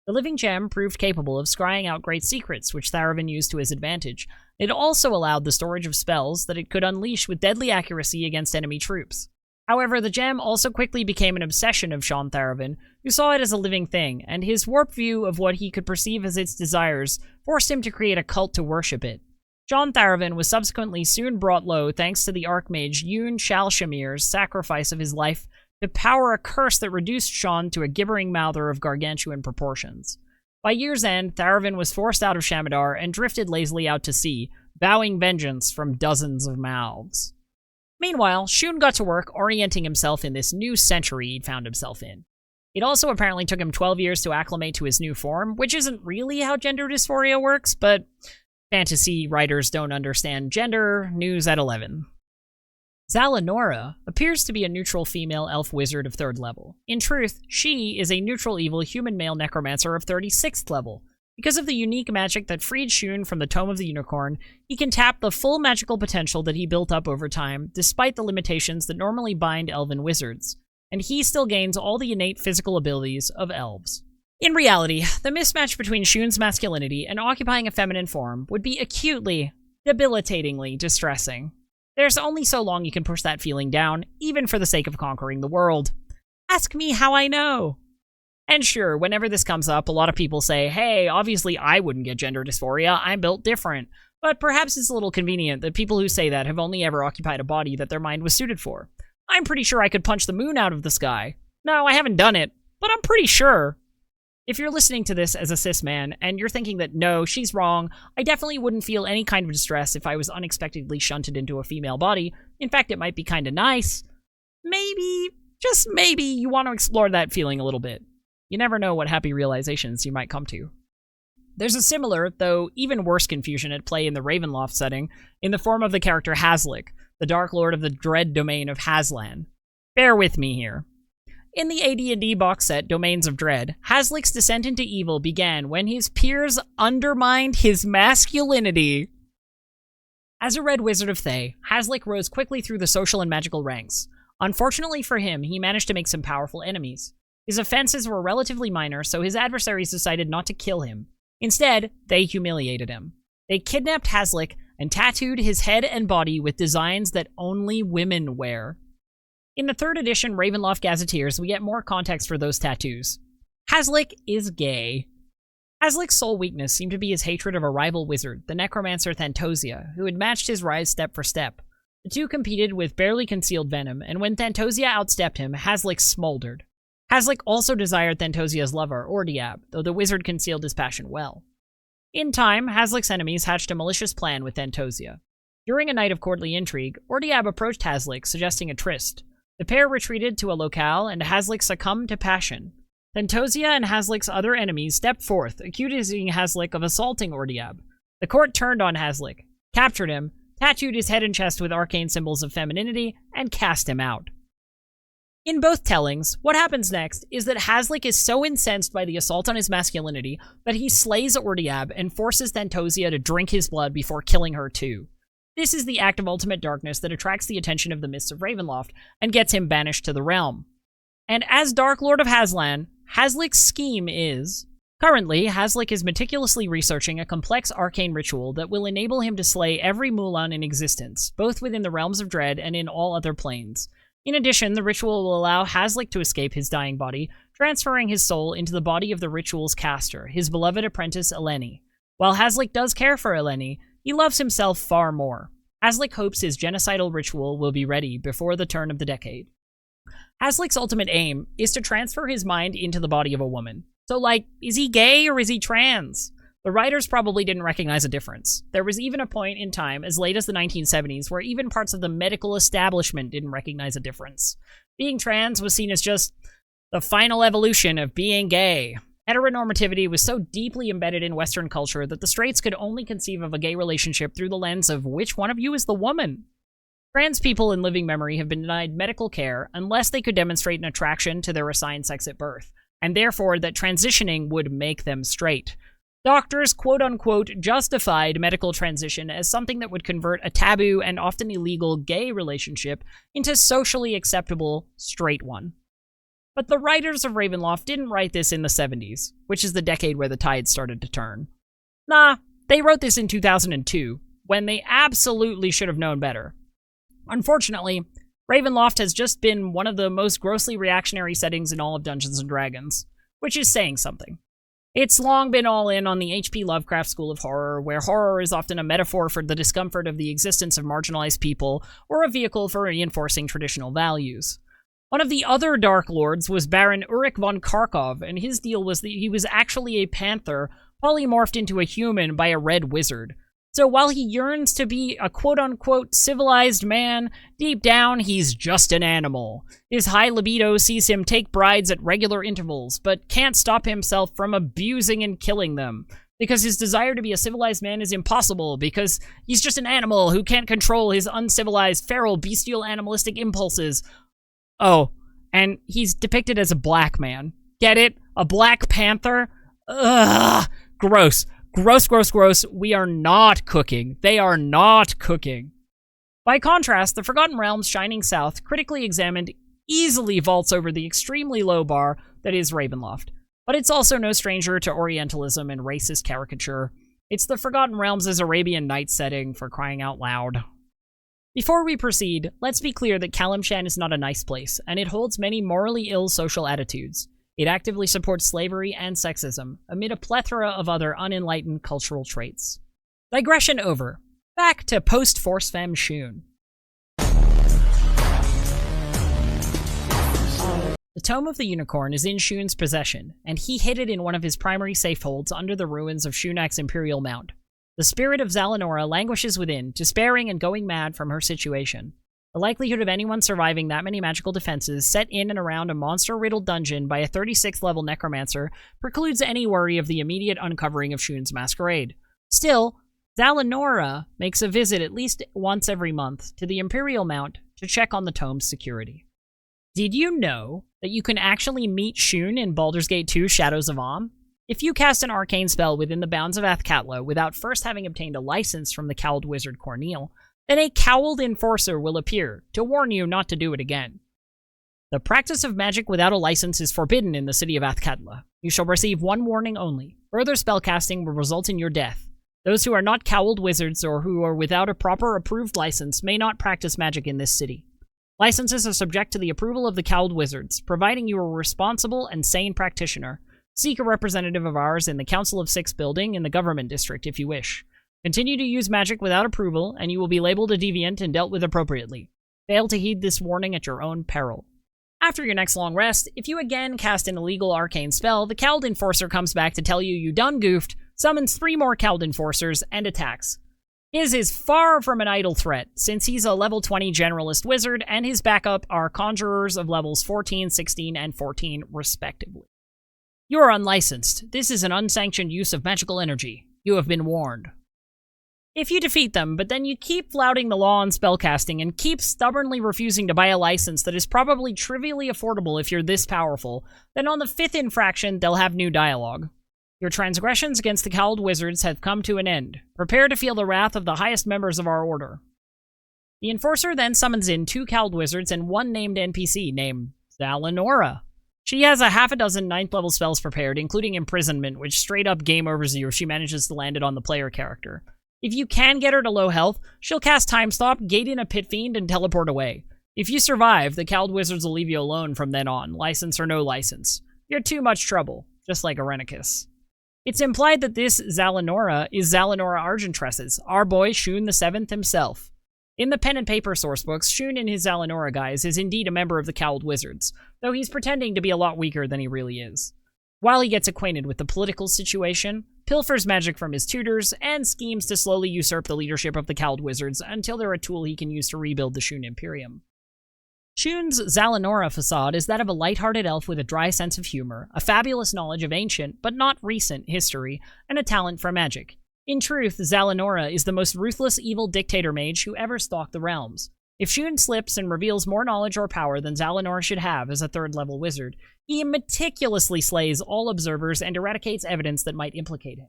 A: The living gem proved capable of scrying out great secrets, which Tharavin used to his advantage. It also allowed the storage of spells that it could unleash with deadly accuracy against enemy troops. However, the gem also quickly became an obsession of Sean Tharavin, who saw it as a living thing, and his warped view of what he could perceive as its desires forced him to create a cult to worship it. Sean Tharavin was subsequently soon brought low thanks to the archmage Yun Shalshamir's sacrifice of his life to power a curse that reduced Sean to a gibbering mouther of gargantuan proportions. By year's end, Tharavin was forced out of Shamadar and drifted lazily out to sea, vowing vengeance from dozens of mouths. Meanwhile, Shoon got to work orienting himself in this new century he'd found himself in. It also apparently took him 12 years to acclimate to his new form, which isn't really how gender dysphoria works, but fantasy writers don't understand gender. News at 11. Zalanora appears to be a neutral female elf wizard of 3rd level. In truth, she is a neutral evil human male necromancer of 36th level. Because of the unique magic that freed Shoon from the Tome of the Unicorn, he can tap the full magical potential that he built up over time, despite the limitations that normally bind elven wizards. And he still gains all the innate physical abilities of elves. In reality, the mismatch between Shoon's masculinity and occupying a feminine form would be acutely, debilitatingly distressing. There's only so long you can push that feeling down, even for the sake of conquering the world. Ask me how I know. And sure, whenever this comes up, a lot of people say, hey, obviously I wouldn't get gender dysphoria, I'm built different. But perhaps it's a little convenient that people who say that have only ever occupied a body that their mind was suited for. I'm pretty sure I could punch the moon out of the sky. No, I haven't done it, but I'm pretty sure. If you're listening to this as a cis man, and you're thinking that, no, she's wrong, I definitely wouldn't feel any kind of distress if I was unexpectedly shunted into a female body. In fact, it might be kind of nice. Maybe, just maybe, you want to explore that feeling a little bit. You never know what happy realizations you might come to. There's a similar, though even worse confusion at play in the Ravenloft setting, in the form of the character Hazlic, the Dark Lord of the Dread Domain of Hazlan. Bear with me here. In the AD&D box set, Domains of Dread, Hazlic's descent into evil began when his peers undermined his masculinity. As a Red Wizard of Thay, Hazlic rose quickly through the social and magical ranks. Unfortunately for him, he managed to make some powerful enemies. His offenses were relatively minor, so his adversaries decided not to kill him. Instead, they humiliated him. They kidnapped Hazlic and tattooed his head and body with designs that only women wear. In the 3rd edition Ravenloft Gazetteers, we get more context for those tattoos. Hazlic is gay. Haslick's sole weakness seemed to be his hatred of a rival wizard, the necromancer Thantosia, who had matched his rise step for step. The two competed with barely concealed venom, and when Thantosia outstepped him, Haslick smoldered. Haslick also desired Thantosia's lover, Ordiab, though the wizard concealed his passion well. In time, Haslick's enemies hatched a malicious plan with Thantosia. During a night of courtly intrigue, Ordiab approached Haslick, suggesting a tryst. The pair retreated to a locale, and Haslick succumbed to passion. Thantosia and Haslick's other enemies stepped forth, accusing Haslick of assaulting Ordiab. The court turned on Haslick, captured him, tattooed his head and chest with arcane symbols of femininity, and cast him out. In both tellings, what happens next is that Haslick is so incensed by the assault on his masculinity that he slays Ordiab and forces Thantosia to drink his blood before killing her too. This is the act of ultimate darkness that attracts the attention of the Mists of Ravenloft and gets him banished to the realm. And as Dark Lord of Haslan, Haslick's scheme is... Currently, Haslick is meticulously researching a complex arcane ritual that will enable him to slay every Mulan in existence, both within the realms of dread and in all other planes. In addition, the ritual will allow Haslick to escape his dying body, transferring his soul into the body of the ritual's caster, his beloved apprentice Eleni. While Haslick does care for Eleni, he loves himself far more. Haslick hopes his genocidal ritual will be ready before the turn of the decade. Haslick's ultimate aim is to transfer his mind into the body of a woman. So, is he gay or is he trans? The writers probably didn't recognize a difference. There was even a point in time, as late as the 1970s, where even parts of the medical establishment didn't recognize a difference. Being trans was seen as just the final evolution of being gay. Heteronormativity was so deeply embedded in Western culture that the straights could only conceive of a gay relationship through the lens of which one of you is the woman. Trans people in living memory have been denied medical care unless they could demonstrate an attraction to their assigned sex at birth, and therefore that transitioning would make them straight. Doctors, quote-unquote, justified medical transition as something that would convert a taboo and often illegal gay relationship into socially acceptable straight one. But the writers of Ravenloft didn't write this in the 70s, which is the decade where the tide started to turn. Nah, they wrote this in 2002, when they absolutely should have known better. Unfortunately, Ravenloft has just been one of the most grossly reactionary settings in all of Dungeons & Dragons, which is saying something. It's long been all in on the H.P. Lovecraft school of horror, where horror is often a metaphor for the discomfort of the existence of marginalized people, or a vehicle for reinforcing traditional values. One of the other Dark Lords was Baron Ulrich von Karkov, and his deal was that he was actually a panther, polymorphed into a human by a red wizard. So while he yearns to be a quote-unquote civilized man, deep down he's just an animal. His high libido sees him take brides at regular intervals, but can't stop himself from abusing and killing them. Because his desire to be a civilized man is impossible, because he's just an animal who can't control his uncivilized, feral, bestial, animalistic impulses. Oh, and he's depicted as a black man. Get it? A black panther? Ugh! Gross. Gross, gross, gross. We are not cooking. They are not cooking. By contrast, the Forgotten Realms Shining South, critically examined, easily vaults over the extremely low bar that is Ravenloft. But it's also no stranger to Orientalism and racist caricature. It's the Forgotten Realms' Arabian Nights setting, for crying out loud. Before we proceed, let's be clear that Kalimshan is not a nice place, and it holds many morally ill social attitudes. It actively supports slavery and sexism, amid a plethora of other unenlightened cultural traits. Digression over. Back to post-Force Femme Shoon. The Tome of the Unicorn is in Shoon's possession, and he hid it in one of his primary safeholds under the ruins of Shunak's Imperial Mount. The spirit of Zalanora languishes within, despairing and going mad from her situation. The likelihood of anyone surviving that many magical defenses set in and around a monster-riddled dungeon by a 36th level necromancer precludes any worry of the immediate uncovering of Shoon's masquerade. Still, Zalanora makes a visit at least once every month to the Imperial Mount to check on the tome's security. Did you know that you can actually meet Shoon in Baldur's Gate 2 Shadows of Amn? If you cast an arcane spell within the bounds of Athkatla without first having obtained a license from the cowled wizard Corneal, then a cowled enforcer will appear to warn you not to do it again. The practice of magic without a license is forbidden in the city of Athkatla. You shall receive one warning only. Further spellcasting will result in your death. Those who are not cowled wizards or who are without a proper approved license may not practice magic in this city. Licenses are subject to the approval of the cowled wizards, providing you are a responsible and sane practitioner. Seek a representative of ours in the Council of Six building in the government district if you wish. Continue to use magic without approval, and you will be labeled a deviant and dealt with appropriately. Fail to heed this warning at your own peril. After your next long rest, if you again cast an illegal arcane spell, the Cowled Enforcer comes back to tell you you done goofed, summons 3 more Cowled Enforcers, and attacks. His is far from an idle threat, since he's a level 20 generalist wizard, and his backup are conjurers of levels 14, 16, and 14, respectively. You are unlicensed. This is an unsanctioned use of magical energy. You have been warned. If you defeat them, but then you keep flouting the law on spellcasting and keep stubbornly refusing to buy a license that is probably trivially affordable if you're this powerful, then on the 5th infraction, they'll have new dialogue. Your transgressions against the Cowled Wizards have come to an end. Prepare to feel the wrath of the highest members of our order. The Enforcer then summons in 2 Cowled Wizards and 1 named NPC named Zalanora. She has a half a dozen 9th level spells prepared, including Imprisonment, which straight up game overs you if she manages to land it on the player character. If you can get her to low health, she'll cast Time Stop, gate in a Pit Fiend, and teleport away. If you survive, the Cowled Wizards will leave you alone from then on, license or no license. You're too much trouble, just like Irenicus. It's implied that this Zalanora is Zalanora Argentresses, our boy Shoon the 7th himself. In the pen and paper sourcebooks, Shoon in his Zalanora guise is indeed a member of the Cowled Wizards, though he's pretending to be a lot weaker than he really is. While he gets acquainted with the political situation, pilfers magic from his tutors, and schemes to slowly usurp the leadership of the Cowled Wizards until they're a tool he can use to rebuild the Shoon Imperium. Shoon's Zalanora facade is that of a lighthearted elf with a dry sense of humor, a fabulous knowledge of ancient, but not recent, history, and a talent for magic. In truth, Zalanora is the most ruthless evil dictator mage who ever stalked the realms. If Shoon slips and reveals more knowledge or power than Zalanora should have as a 3rd level wizard, he meticulously slays all observers and eradicates evidence that might implicate him.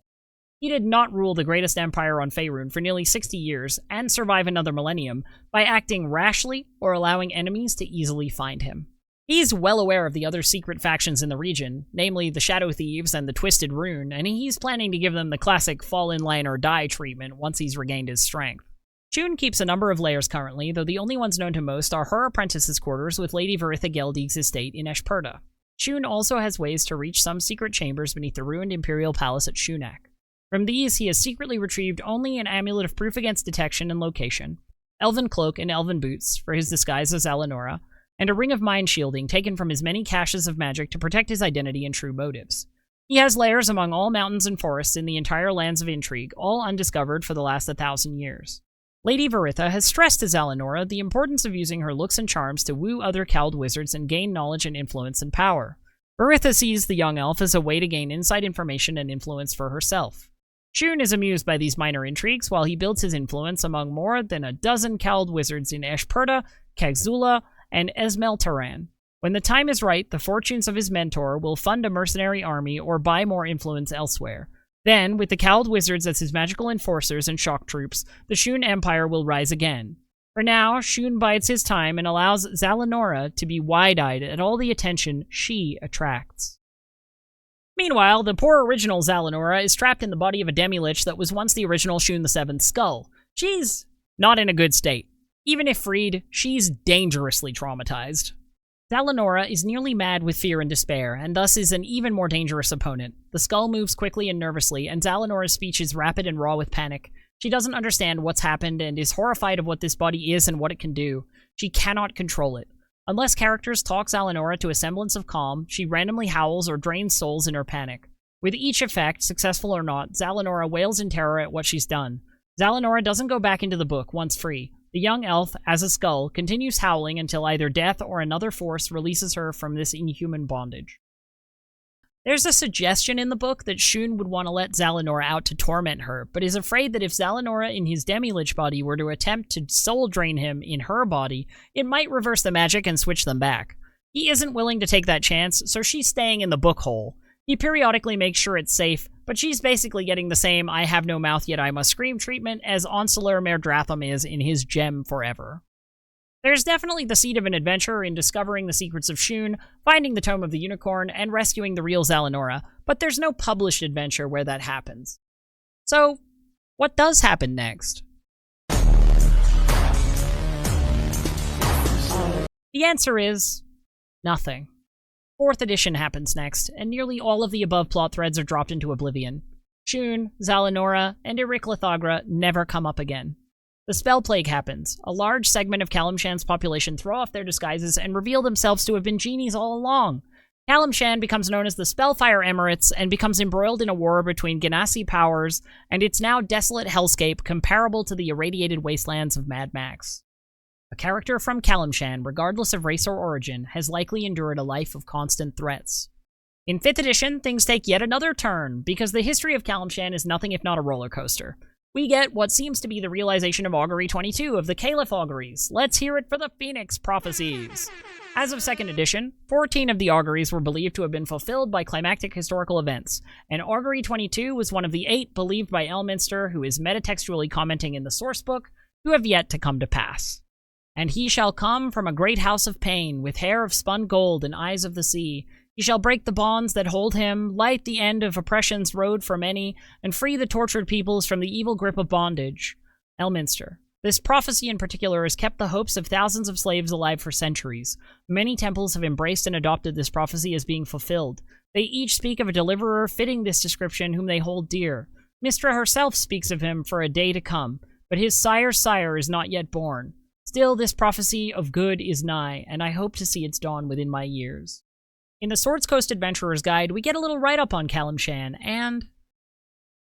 A: He did not rule the greatest empire on Faerûn for nearly 60 years and survive another millennium by acting rashly or allowing enemies to easily find him. He's well aware of the other secret factions in the region, namely the Shadow Thieves and the Twisted Rune, and he's planning to give them the classic fall in line or die treatment once he's regained his strength. Shoon keeps a number of lairs currently, though the only ones known to most are her apprentice's quarters with Lady Veritha Geldig's estate in Eshperda. Shoon also has ways to reach some secret chambers beneath the ruined Imperial Palace at Shoonak. From these, he has secretly retrieved only an amulet of proof against detection and location, elven cloak and elven boots for his disguise as Zalanora, and a ring of mind shielding taken from his many caches of magic to protect his identity and true motives. He has lairs among all mountains and forests in the entire lands of intrigue, all undiscovered for the last 1,000 years. Lady Veritha has stressed to Zalanora the importance of using her looks and charms to woo other Cowled Wizards and gain knowledge and influence and power. Veritha sees the young elf as a way to gain inside information and influence for herself. Shoon is amused by these minor intrigues while he builds his influence among more than a dozen Cowled Wizards in Eshperda, Kagzula, and Esmeltaran. When the time is right, the fortunes of his mentor will fund a mercenary army or buy more influence elsewhere. Then, with the Cowled Wizards as his magical enforcers and shock troops, the Shoon Empire will rise again. For now, Shoon bides his time and allows Zalanora to be wide-eyed at all the attention she attracts. Meanwhile, the poor original Zalanora is trapped in the body of a demi-lich that was once the original Shoon the 7th skull. She's not in a good state. Even if freed, she's dangerously traumatized. Zalanora is nearly mad with fear and despair, and thus is an even more dangerous opponent. The skull moves quickly and nervously, and Zalanora's speech is rapid and raw with panic. She doesn't understand what's happened and is horrified of what this body is and what it can do. She cannot control it. Unless characters talk Zalanora to a semblance of calm, she randomly howls or drains souls in her panic. With each effect, successful or not, Zalanora wails in terror at what she's done. Zalanora doesn't go back into the book once free. The young elf, as a skull, continues howling until either death or another force releases her from this inhuman bondage. There's a suggestion in the book that Shoon would want to let Zalanora out to torment her, but is afraid that if Zalanora in his demi-lich body were to attempt to soul drain him in her body, it might reverse the magic and switch them back. He isn't willing to take that chance, so she's staying in the book hole. He periodically makes sure it's safe, but she's basically getting the same I have no mouth yet I must scream treatment as Onceler Merdratham is in his Gem Forever. There's definitely the seed of an adventure in discovering the secrets of Shoon, finding the Tome of the Unicorn, and rescuing the real Zalanora, but there's no published adventure where that happens. So, what does happen next? The answer is nothing. 4th edition happens next, and nearly all of the above plot threads are dropped into oblivion. Shoon, Zalinora, and Ericlithagra never come up again. The Spell Plague happens. A large segment of Kalimshan's population throw off their disguises and reveal themselves to have been genies all along. Kalimshan becomes known as the Spellfire Emirates and becomes embroiled in a war between Ganassi powers and its now desolate hellscape comparable to the irradiated wastelands of Mad Max. A character from Kalimshan, regardless of race or origin, has likely endured a life of constant threats. In 5th edition, things take yet another turn, because the history of Kalimshan is nothing if not a roller coaster. We get what seems to be the realization of Augury 22 of the Caliph Auguries. Let's hear it for the Phoenix Prophecies! As of 2nd edition, 14 of the auguries were believed to have been fulfilled by climactic historical events, and Augury 22 was one of the 8 believed by Elminster, who is metatextually commenting in the sourcebook, who have yet to come to pass. And he shall come from a great house of pain, with hair of spun gold and eyes of the sea. He shall break the bonds that hold him, light the end of oppression's road for many, and free the tortured peoples from the evil grip of bondage. Elminster. This prophecy in particular has kept the hopes of thousands of slaves alive for centuries. Many temples have embraced and adopted this prophecy as being fulfilled. They each speak of a deliverer fitting this description whom they hold dear. Mystra herself speaks of him for a day to come, but his sire's sire is not yet born. Still, this prophecy of good is nigh, and I hope to see its dawn within my years. In the Swords Coast Adventurer's Guide, we get a little write-up on Kalimshan, and...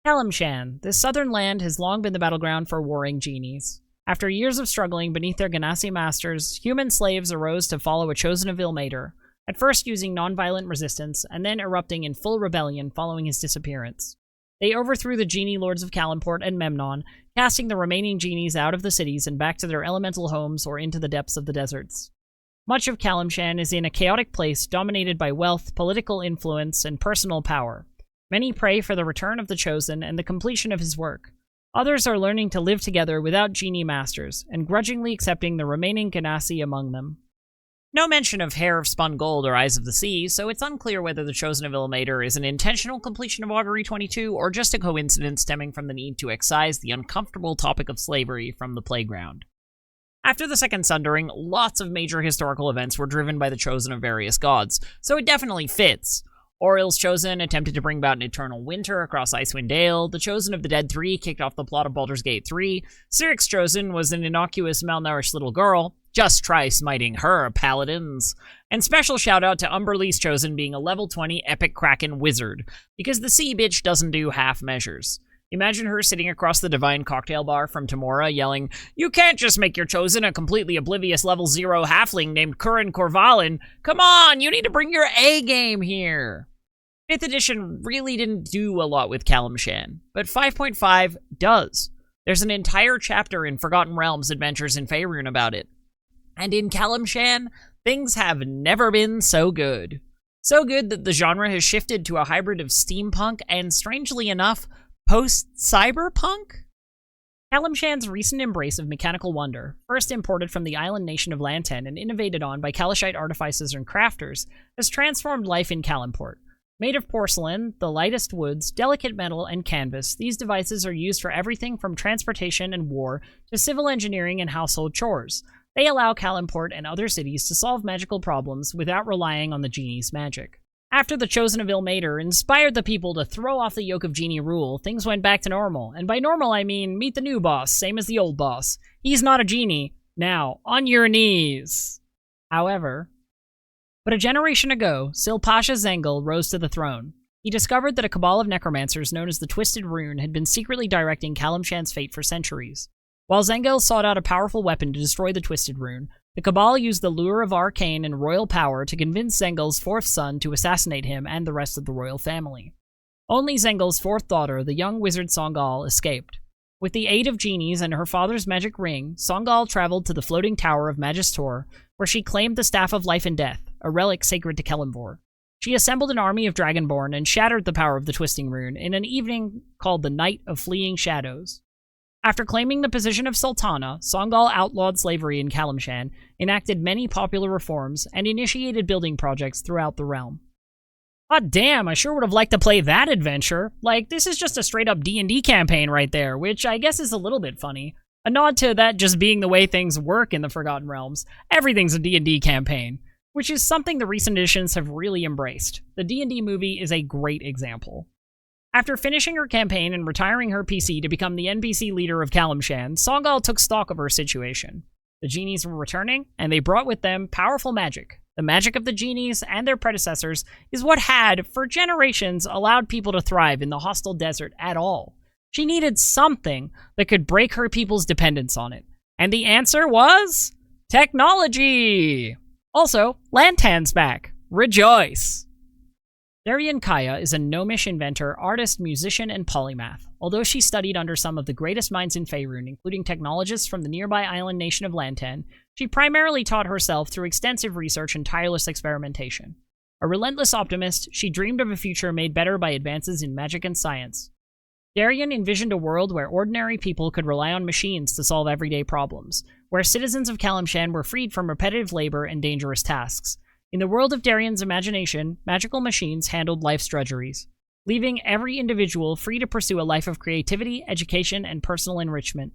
A: Kalimshan. This southern land has long been the battleground for warring genies. After years of struggling beneath their Ganassi masters, human slaves arose to follow a chosen of Ilmater, at first using non-violent resistance, and then erupting in full rebellion following his disappearance. They overthrew the genie lords of Kalimport and Memnon, casting the remaining genies out of the cities and back to their elemental homes or into the depths of the deserts. Much of Kalimshan is in a chaotic place dominated by wealth, political influence, and personal power. Many pray for the return of the Chosen and the completion of his work. Others are learning to live together without genie masters, and grudgingly accepting the remaining Ganassi among them. No mention of hair of spun gold or eyes of the sea, so it's unclear whether the Chosen of Ilmater is an intentional completion of Augury 22 or just a coincidence stemming from the need to excise the uncomfortable topic of slavery from the playground. After the Second Sundering, lots of major historical events were driven by the Chosen of various gods, so it definitely fits. Auril's Chosen attempted to bring about an eternal winter across Icewind Dale, the Chosen of the Dead 3 kicked off the plot of Baldur's Gate 3, Cyric's Chosen was an innocuous, malnourished little girl, just try smiting her, paladins, and special shout out to Umberlee's Chosen being a level 20 epic kraken wizard, because the sea bitch doesn't do half measures. Imagine her sitting across the Divine Cocktail Bar from Tamora yelling, "You can't just make your Chosen a completely oblivious level 0 halfling named Curran Corvalin. Come on, you need to bring your A game here." 5th edition really didn't do a lot with Kalimshan, but 5.5 does. There's an entire chapter in Forgotten Realms Adventures in Faerûn about it. And in Kalimshan, things have never been so good. So good that the genre has shifted to a hybrid of steampunk and, strangely enough, post-cyberpunk? Kalimshan's recent embrace of mechanical wonder, first imported from the island nation of Lanten and innovated on by Kalashite artificers and crafters, has transformed life in Kalimport. Made of porcelain, the lightest woods, delicate metal, and canvas, these devices are used for everything from transportation and war to civil engineering and household chores. They allow Kalimport and other cities to solve magical problems without relying on the genie's magic. After the Chosen of Ilmater inspired the people to throw off the yoke of genie rule, things went back to normal. And by normal, I mean meet the new boss, same as the old boss. He's not a genie. Now, on your knees. However, but a generation ago, Silpasha Zengel rose to the throne. He discovered that a cabal of necromancers known as the Twisted Rune had been secretly directing Kalimshan's fate for centuries. While Zengel sought out a powerful weapon to destroy the Twisted Rune, the cabal used the lure of arcane and royal power to convince Zengel's 4th son to assassinate him and the rest of the royal family. Only Zengel's 4th daughter, the young wizard Songal, escaped. With the aid of genies and her father's magic ring, Songal traveled to the floating tower of Magistor, where she claimed the Staff of Life and Death, a relic sacred to Kelimvor. She assembled an army of Dragonborn and shattered the power of the Twisting Rune in an evening called the Night of Fleeing Shadows. After claiming the position of Sultana, Songal outlawed slavery in Kalimshan, enacted many popular reforms, and initiated building projects throughout the realm. God damn, I sure would have liked to play that adventure. Like, this is just a straight-up D&D campaign right there, which I guess is a little bit funny. A nod to that just being the way things work in the Forgotten Realms. Everything's a D&D campaign. which is something the recent editions have really embraced. The D&D movie is a great example. After finishing her campaign and retiring her PC to become the NPC leader of Calimshan, Songal took stock of her situation. The genies were returning, and they brought with them powerful magic. The magic of the genies and their predecessors is what had, for generations, allowed people to thrive in the hostile desert at all. She needed something that could break her people's dependence on it. And the answer was... technology! Also, Lantan's back. Rejoice! Darien Kaya is a gnomish inventor, artist, musician, and polymath. Although she studied under some of the greatest minds in Faerûn, including technologists from the nearby island nation of Lantan, she primarily taught herself through extensive research and tireless experimentation. A relentless optimist, she dreamed of a future made better by advances in magic and science. Darien envisioned a world where ordinary people could rely on machines to solve everyday problems, where citizens of Calimshan were freed from repetitive labor and dangerous tasks. In the world of Darien's imagination, magical machines handled life's drudgeries, leaving every individual free to pursue a life of creativity, education, and personal enrichment.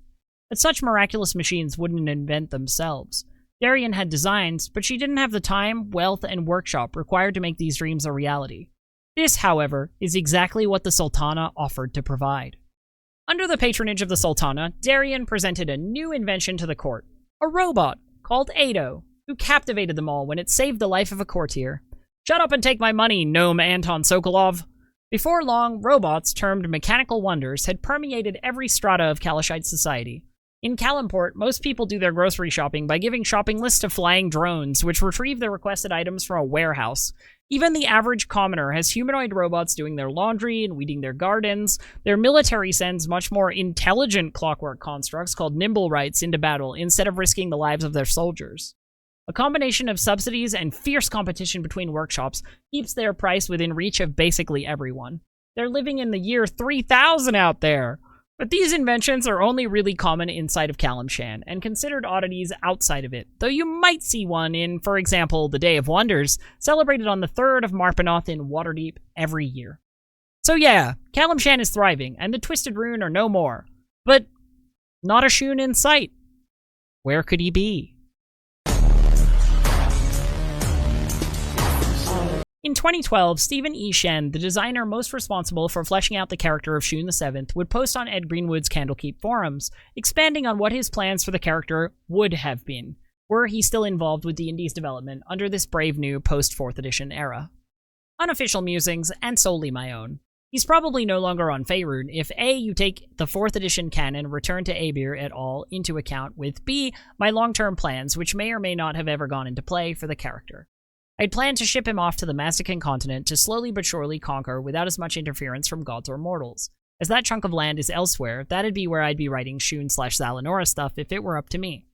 A: But such miraculous machines wouldn't invent themselves. Darien had designs, but she didn't have the time, wealth, and workshop required to make these dreams a reality. This, however, is exactly what the Sultana offered to provide. Under the patronage of the Sultana, Darien presented a new invention to the court, a robot called Ado, who captivated them all when it saved the life of a courtier. Shut up and take my money, gnome Anton Sokolov! Before long, robots, termed mechanical wonders, had permeated every strata of Kalashite society. In Kalimport, most people do their grocery shopping by giving shopping lists to flying drones, which retrieve the requested items from a warehouse. Even the average commoner has humanoid robots doing their laundry and weeding their gardens. Their military sends much more intelligent clockwork constructs called nimble rights into battle instead of risking the lives of their soldiers. A combination of subsidies and fierce competition between workshops keeps their price within reach of basically everyone. They're living in the year 3000 out there! But these inventions are only really common inside of Calimshan, and considered oddities outside of it, though you might see one in, for example, the Day of Wonders, celebrated on the 3rd of Marpanoth in Waterdeep every year. So yeah, Calimshan is thriving, and the Twisted Rune are no more. But not a Shoon in sight. Where could he be? In 2012, Stephen E. Shen, the designer most responsible for fleshing out the character of Shoon VII, would post on Ed Greenwood's Candlekeep forums, expanding on what his plans for the character would have been, were he still involved with D&D's development under this brave new post-4th edition era. Unofficial musings, and solely my own. He's probably no longer on Faerûn if A, you take the 4th edition canon Return to Abir et al. Into account, with B, my long-term plans, which may or may not have ever gone into play for the character. I'd planned to ship him off to the Mazdakan continent to slowly but surely conquer without as much interference from gods or mortals. As that chunk of land is elsewhere, that'd be where I'd be writing Shoon/Zalanora stuff if it were up to me.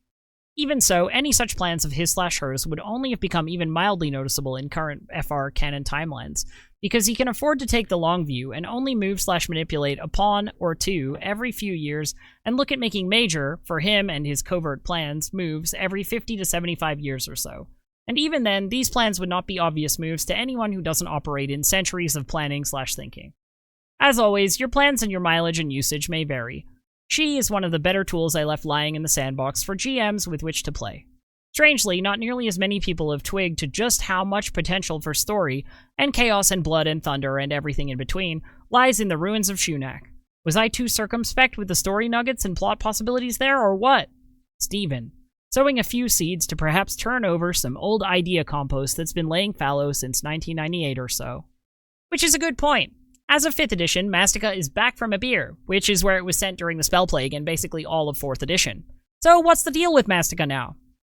A: Even so, any such plans of his/hers would only have become even mildly noticeable in current FR canon timelines, because he can afford to take the long view and only move/manipulate a pawn or two every few years and look at making major, for him and his covert plans, moves every 50 to 75 years or so. And even then, these plans would not be obvious moves to anyone who doesn't operate in centuries of planning/thinking. As always, your plans and your mileage and usage may vary. She is one of the better tools I left lying in the sandbox for GMs with which to play. Strangely, not nearly as many people have twigged to just how much potential for story, and chaos and blood and thunder and everything in between, lies in the ruins of Shoonak. Was I too circumspect with the story nuggets and plot possibilities there, or what? Steven. Sowing a few seeds to perhaps turn over some old idea compost that's been laying fallow since 1998 or so. Which is a good point. As of 5th edition, Mastica is back from Abir, which is where it was sent during the Spell Plague and basically all of 4th edition. So what's the deal with Mastica now?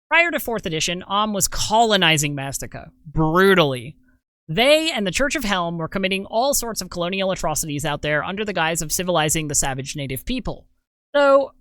A: Prior to 4th edition, was colonizing Mastica. Brutally. They and the Church of Helm were committing all sorts of colonial atrocities out there under the guise of civilizing the savage native people. Though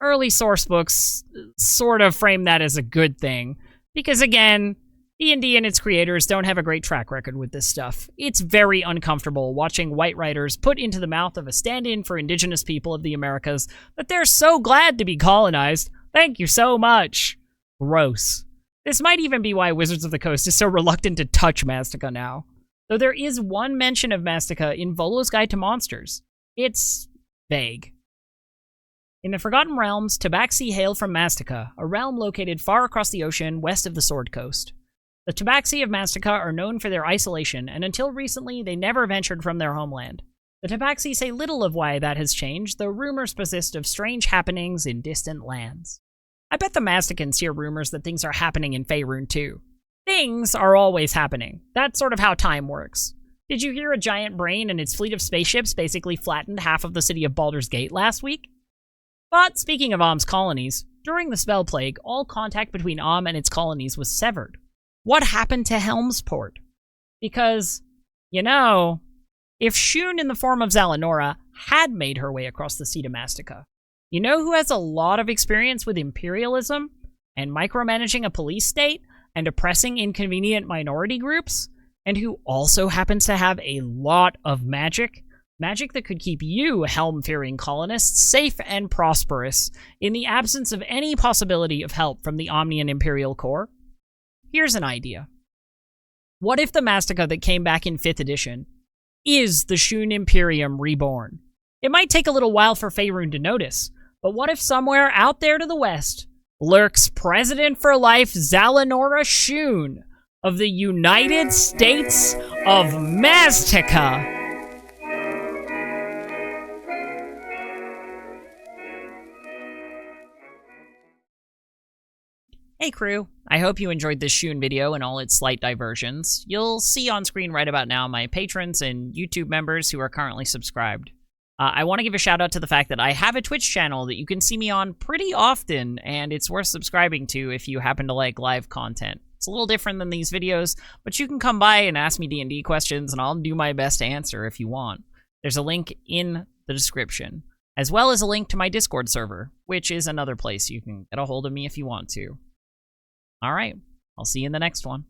A: early source books sort of frame that as a good thing, because again, D&D and its creators don't have a great track record with this stuff. It's very uncomfortable watching white writers put into the mouth of a stand-in for indigenous people of the Americas that they're so glad to be colonized. Thank you so much. Gross. This might even be why Wizards of the Coast is so reluctant to touch Mastica now. Though there is one mention of Mastica in Volo's Guide to Monsters. It's vague. In the Forgotten Realms, Tabaxi hail from Mastica, a realm located far across the ocean west of the Sword Coast. The Tabaxi of Mastica are known for their isolation, and until recently, they never ventured from their homeland. The Tabaxi say little of why that has changed, though rumors persist of strange happenings in distant lands. I bet the Masticans hear rumors that things are happening in Faerûn too. Things are always happening. That's sort of how time works. Did you hear a giant brain and its fleet of spaceships basically flattened half of the city of Baldur's Gate last week? But speaking of Om's colonies, during the Spell Plague, all contact between Om and its colonies was severed. What happened to Helmsport? Because, you know, if Shoon in the form of Zalanora had made her way across the sea to Mastica, you know who has a lot of experience with imperialism and micromanaging a police state and oppressing inconvenient minority groups, and who also happens to have a lot of magic? Magic that could keep you, helm-fearing colonists, safe and prosperous in the absence of any possibility of help from the Omnian Imperial Corps? Here's an idea. What if the Mastica that came back in 5th edition is the Shoon Imperium reborn? It might take a little while for Faerûn to notice, but what if somewhere out there to the west lurks President-for-Life Zalanora Shoon of the United States of Mastica? Hey crew, I hope you enjoyed this Shoon video and all its slight diversions. You'll see on screen right about now my patrons and YouTube members who are currently subscribed. I want to give a shout out to the fact that I have a Twitch channel that you can see me on pretty often, and it's worth subscribing to if you happen to like live content. It's a little different than these videos, but you can come by and ask me D&D questions, and I'll do my best to answer if you want. There's a link in the description, as well as a link to my Discord server, which is another place you can get a hold of me if you want to. All right, I'll see you in the next one.